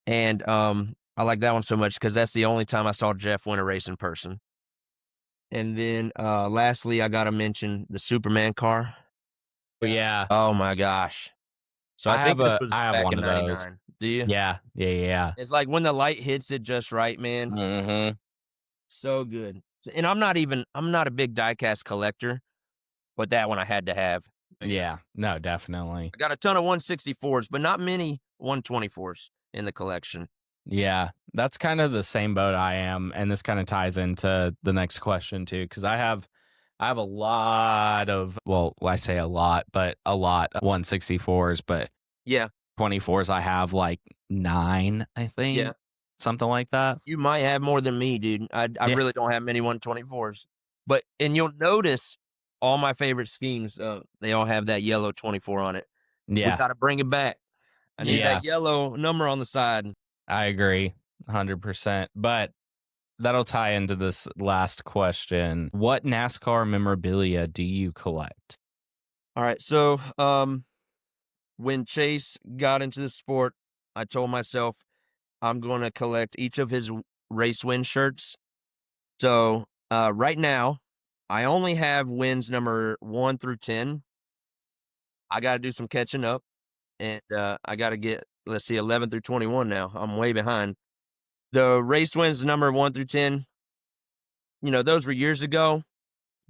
Speaker 3: And I like that one so much because that's the only time I saw Jeff win a race in person. And then lastly, I got to mention the Superman car.
Speaker 1: But yeah,
Speaker 3: Oh, my gosh. So I think this was
Speaker 1: I have
Speaker 3: back
Speaker 1: one
Speaker 3: in
Speaker 1: of those.
Speaker 3: 99. Do you?
Speaker 1: Yeah.
Speaker 3: It's like when the light hits it just right, man.
Speaker 1: Mm-hmm.
Speaker 3: So good. And I'm not a big diecast collector, but that one I had to have.
Speaker 1: Yeah, no, definitely.
Speaker 3: I got a ton of 164s, but not many 124s in the collection.
Speaker 1: Yeah, that's kind of the same boat I am, and this kind of ties into the next question too, because I have a lot of, well, I say a lot, but a lot of 164s, but
Speaker 3: Yeah.
Speaker 1: 24s I have like 9, I think.
Speaker 3: Yeah.
Speaker 1: Something like that.
Speaker 3: You might have more than me, dude. I
Speaker 1: Yeah.
Speaker 3: really don't have many 124s. And you'll notice all my favorite schemes, they all have that yellow 24 on it. We
Speaker 1: Yeah.
Speaker 3: got to bring it back. I need
Speaker 1: Yeah.
Speaker 3: that yellow number on the side.
Speaker 1: I agree 100%. But that'll tie into this last question. What NASCAR memorabilia do you collect?
Speaker 3: All right. So, when Chase got into the sport, I told myself I'm going to collect each of his race win shirts. So, right now, I only have wins number 1 through 10. I got to do some catching up, and I got to get, let's see, 11 through 21 now. I'm way behind. The race wins number 1 through 10, those were years ago.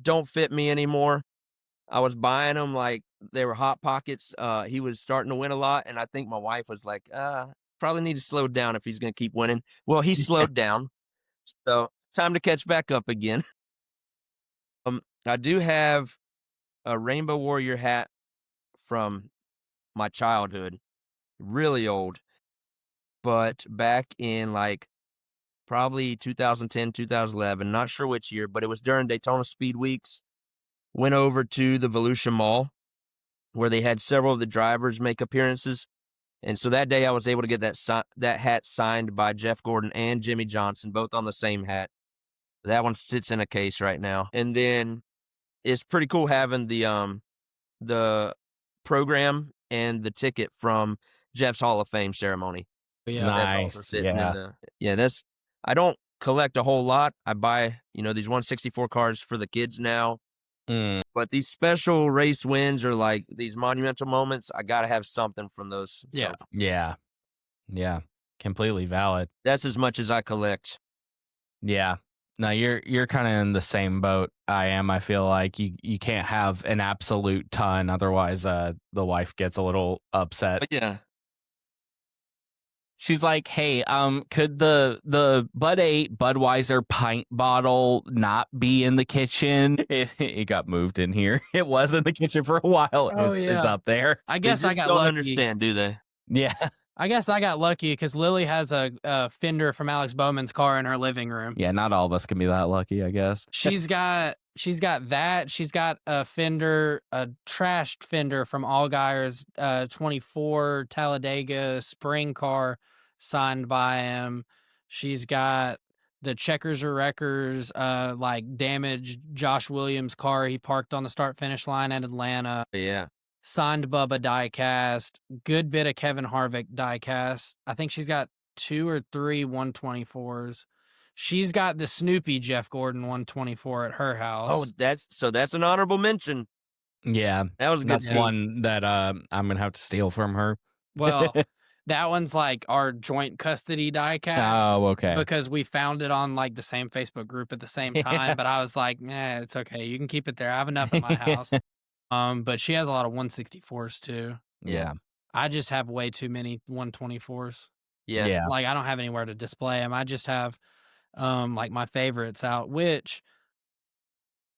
Speaker 3: Don't fit me anymore. I was buying them like they were hot pockets. He was starting to win a lot, and I think my wife was like, probably need to slow down if he's going to keep winning. Well, he slowed down, so time to catch back up again. I do have a Rainbow Warrior hat from my childhood, really old, but back in like probably 2010, 2011, not sure which year, but it was during Daytona Speed Weeks. Went over to the Volusia Mall where they had several of the drivers make appearances. And so that day I was able to get that hat signed by Jeff Gordon and Jimmy Johnson, both on the same hat. That one sits in a case right now. And then it's pretty cool having the program and the ticket from Jeff's Hall of Fame ceremony.
Speaker 2: Yeah.
Speaker 3: That's also
Speaker 1: Nice.
Speaker 3: sitting in
Speaker 1: Yeah.
Speaker 3: that's I don't collect a whole lot. I buy, these 164 cars for the kids now.
Speaker 1: Mm,
Speaker 3: But these special race wins or like these monumental moments, I got to have something from those.
Speaker 2: Yeah.
Speaker 3: So
Speaker 1: yeah. Yeah. Completely valid.
Speaker 3: that's as much as I collect.
Speaker 1: Yeah. No, you're kind of in the same boat I am. I feel like you can't have an absolute ton, otherwise the wife gets a little upset.
Speaker 3: But yeah,
Speaker 1: She's like, "Hey, could the Bud 8 Budweiser pint bottle not be in the kitchen? It got moved in here. It was in the kitchen for a while.
Speaker 2: Oh,
Speaker 1: It's
Speaker 2: yeah.
Speaker 1: up there.
Speaker 2: I
Speaker 3: they
Speaker 2: guess I
Speaker 3: just
Speaker 2: got
Speaker 3: don't
Speaker 2: lucky.
Speaker 3: understand, do they?
Speaker 1: Yeah,
Speaker 2: I guess I got lucky because Lily has a fender from Alex Bowman's car in her living room.
Speaker 1: yeah. Not all of us can be that lucky, I guess.
Speaker 2: She's got that. She's got a fender, a trashed fender from Allgaier's 24 Talladega spring car signed by him. She's got the Checkers or Wreckers like damaged Josh Williams car he parked on the start finish line at Atlanta.
Speaker 3: But yeah.
Speaker 2: Signed Bubba diecast, good bit of Kevin Harvick diecast. I think she's got 2 or 3 124s. She's got the Snoopy Jeff Gordon 124 at her house.
Speaker 3: Oh, that's an honorable mention.
Speaker 1: Yeah,
Speaker 3: That was a good.
Speaker 1: that's one that I'm gonna have to steal from her.
Speaker 2: Well, that one's like our joint custody diecast
Speaker 1: Oh, okay.
Speaker 2: because we found it on like the same Facebook group at the same time. But I was like, nah, it's okay. You can keep it there. I have enough at my house. But she has a lot of 164s too.
Speaker 1: Yeah,
Speaker 2: I just have way too many 124s.
Speaker 3: Yeah.
Speaker 1: yeah.
Speaker 2: Like I don't have anywhere to display them. I just have like my favorites out, which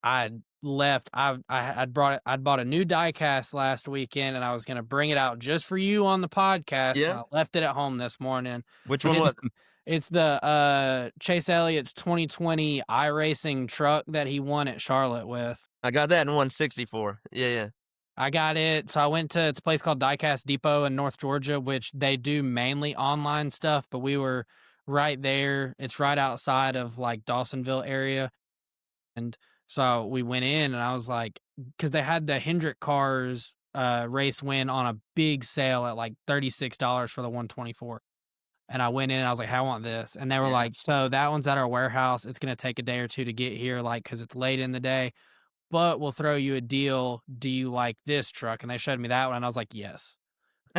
Speaker 2: I left. I'd bought a new diecast last weekend, and I was gonna bring it out just for you on the podcast.
Speaker 3: Yeah.
Speaker 2: And I left it at home this morning.
Speaker 3: Which one was?
Speaker 2: It's the Chase Elliott's 2020 iRacing truck that he won at Charlotte with.
Speaker 3: I got that in 164. Yeah.
Speaker 2: I got it. So I went to it's a place called Diecast Depot in North Georgia, which they do mainly online stuff, but we were right there. It's right outside of like Dawsonville area. And so we went in and I was like, because they had the Hendrick cars race win on a big sale at like $36 for the 124. And I went in and I was like, hey, I want this. And they were like, so that one's at our warehouse. It's going to take a day or two to get here, like, because it's late in the day. But we'll throw you a deal. Do you like this truck? And they showed me that one. And I was like, yes.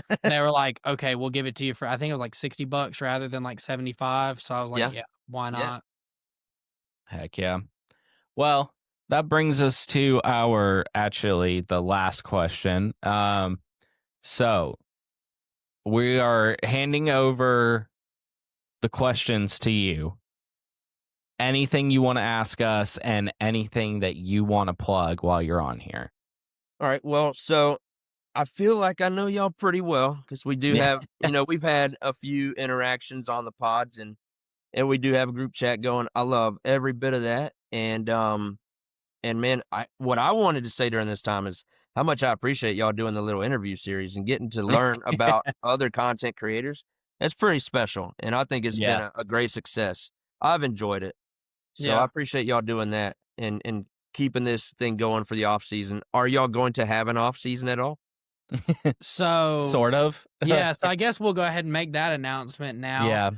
Speaker 2: And they were like, okay, we'll give it to you for, I think it was like $60 rather than like 75. So I was like, yeah why not?
Speaker 3: Yeah.
Speaker 1: Heck yeah. Well, that brings us to the last question. So we are handing over the questions to you. Anything you want to ask us and anything that you want to plug while you're on here.
Speaker 3: All right. Well, so I feel like I know y'all pretty well because we do have, we've had a few interactions on the pods and we do have a group chat going. I love every bit of that. And man, what I wanted to say during this time is how much I appreciate y'all doing the little interview series and getting to learn about other content creators. That's pretty special, and I think it's been a great success. I've enjoyed it. So I appreciate y'all doing that and keeping this thing going for the off season. Are y'all going to have an off season at all?
Speaker 2: So
Speaker 1: Sort of.
Speaker 2: yeah, so I guess we'll go ahead and make that announcement now.
Speaker 1: Yeah.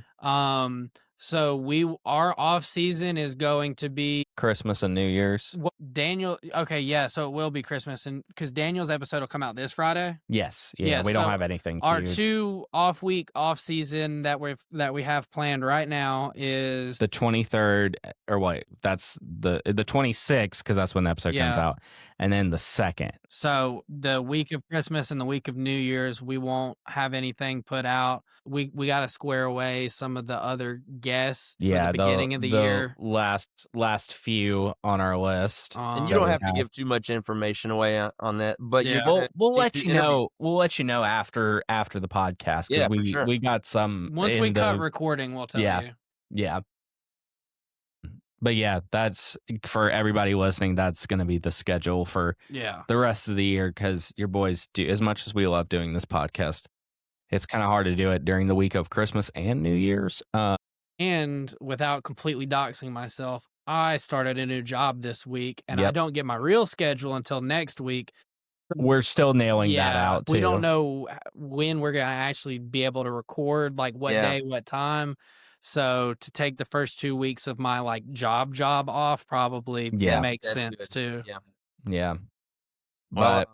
Speaker 2: So our off season is going to be
Speaker 1: Christmas and New Year's.
Speaker 2: Daniel. Okay, yeah, so it will be Christmas, and because Daniel's episode will come out this Friday.
Speaker 1: Yes.
Speaker 2: Yeah,
Speaker 1: we don't
Speaker 2: so
Speaker 1: have anything.
Speaker 2: Our
Speaker 1: Huge.
Speaker 2: 2 off season that we have planned right now is
Speaker 1: The 23rd, or what? That's the 26th, because that's when the episode comes out, and then the 2nd.
Speaker 2: So the week of Christmas and the week of New Year's, we won't have anything put out. We got to square away some of the other guests for the beginning of the year.
Speaker 1: Last few on our list.
Speaker 3: And you don't have to give too much information away on that, but
Speaker 1: we'll let you know. We'll let you know after the podcast.
Speaker 3: Yeah, for sure.
Speaker 1: We got some.
Speaker 2: Once we cut recording, we'll tell you.
Speaker 1: Yeah. But yeah, that's for everybody listening. That's going to be the schedule for the rest of the year, because your boys do, as much as we love doing this podcast, it's kind of hard to do it during the week of Christmas and New Year's.
Speaker 2: And without completely doxing myself, I started a new job this week, and I don't get my real schedule until next week.
Speaker 1: We're still nailing that out, too.
Speaker 2: We don't know when we're going to actually be able to record, like what day, what time. So to take the first 2 weeks of my like job off probably makes sense too.
Speaker 1: Yeah.
Speaker 3: But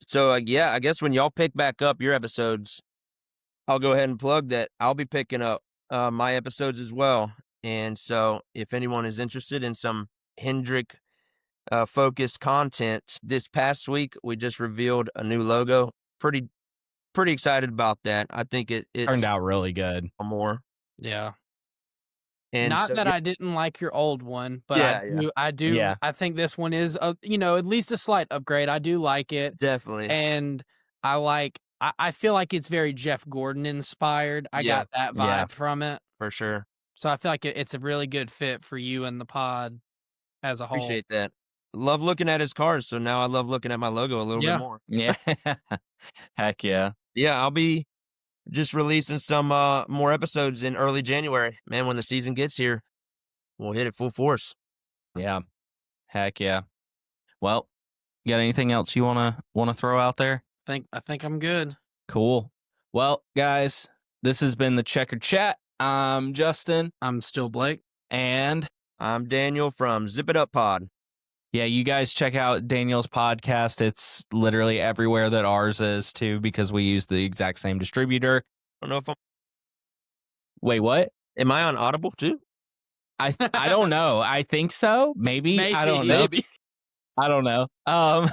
Speaker 3: so I guess when y'all pick back up your episodes, I'll go ahead and plug that I'll be picking up my episodes as well. And so if anyone is interested in some Hendrick focused content, this past week we just revealed a new logo. Pretty excited about that. I think it
Speaker 1: turned out really good.
Speaker 2: Yeah. And
Speaker 3: not
Speaker 2: that I didn't like your old one, but I do.
Speaker 1: Yeah.
Speaker 2: I think this one is at least a slight upgrade. I do like it.
Speaker 3: Definitely.
Speaker 2: And I feel like it's very Jeff Gordon inspired. I got that vibe from it.
Speaker 3: For sure.
Speaker 2: So I feel like it's a really good fit for you and the pod as a whole.
Speaker 3: Appreciate that. Love looking at his cars, so now I love looking at my logo a little bit more.
Speaker 1: Yeah. Heck yeah.
Speaker 3: Yeah, I'll be just releasing some more episodes in early January. Man, when the season gets here, we'll hit it full force.
Speaker 1: Yeah. Heck yeah. Well, you got anything else you wanna throw out there?
Speaker 2: I think I'm good.
Speaker 1: Cool. Well, guys, this has been the Checkered Chat. I'm Justin.
Speaker 2: I'm still Blake.
Speaker 1: And
Speaker 3: I'm Daniel from Zip It Up Pod.
Speaker 1: Yeah, you guys check out Daniel's podcast. It's literally everywhere that ours is, too, because we use the exact same distributor.
Speaker 3: I don't know if I'm...
Speaker 1: Wait, what?
Speaker 3: Am I on Audible, too?
Speaker 1: I don't know. I think so. Maybe. I don't know.
Speaker 3: Maybe.
Speaker 1: I don't know.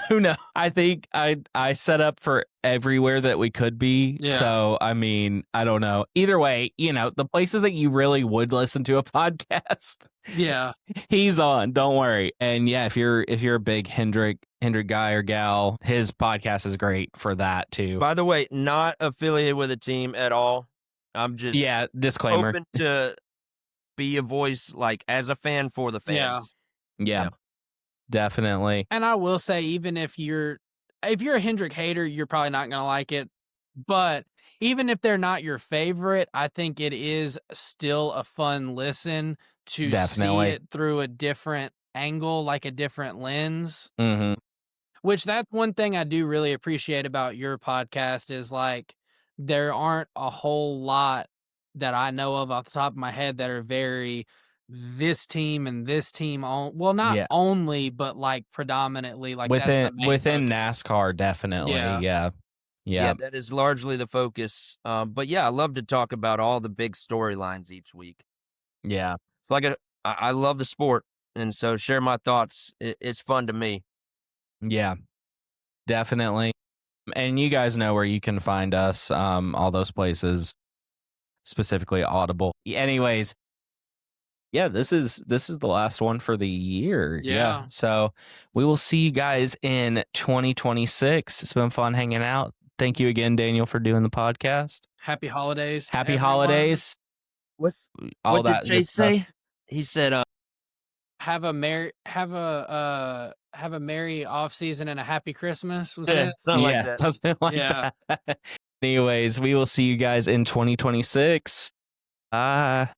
Speaker 1: Who knows? I think I set up for everywhere that we could be.
Speaker 2: Yeah.
Speaker 1: So, I mean, I don't know. Either way, the places that you really would listen to a podcast.
Speaker 2: Yeah.
Speaker 1: He's on. Don't worry. And yeah, if you're a big Hendrick guy or gal, his podcast is great for that too.
Speaker 3: By the way, not affiliated with a team at all. I'm just
Speaker 1: disclaimer.
Speaker 3: Open to be a voice like as a fan for the fans.
Speaker 1: Yeah. Definitely.
Speaker 2: And I will say, even if you're a Hendrick hater, you're probably not going to like it. But even if they're not your favorite, I think it is still a fun listen to see it through a different angle, like a different lens.
Speaker 1: Mm-hmm.
Speaker 2: Which that's one thing I do really appreciate about your podcast is like there aren't a whole lot that I know of off the top of my head that are very this team and this team not only, but like predominantly like
Speaker 1: within
Speaker 2: focus.
Speaker 1: NASCAR, definitely. Yeah,
Speaker 3: that is largely the focus. But yeah, I love to talk about all the big storylines each week.
Speaker 1: Yeah,
Speaker 3: it's like I love the sport, and so share my thoughts. It's fun to me.
Speaker 1: Yeah, definitely. And you guys know where you can find us. All those places, specifically Audible. Anyways. Yeah, this is the last one for the year. Yeah. So we will see you guys in 2026. It's been fun hanging out. Thank you again, Daniel, for doing the podcast.
Speaker 2: Happy holidays.
Speaker 1: Happy holidays.
Speaker 3: What did Chase say? He said,
Speaker 2: have a merry off season and a happy Christmas. Was
Speaker 3: Yeah,
Speaker 2: it?
Speaker 3: something like
Speaker 1: Yeah,
Speaker 3: that.
Speaker 1: something like
Speaker 2: Yeah.
Speaker 1: that. Anyways, we will see you guys in 2026. Bye.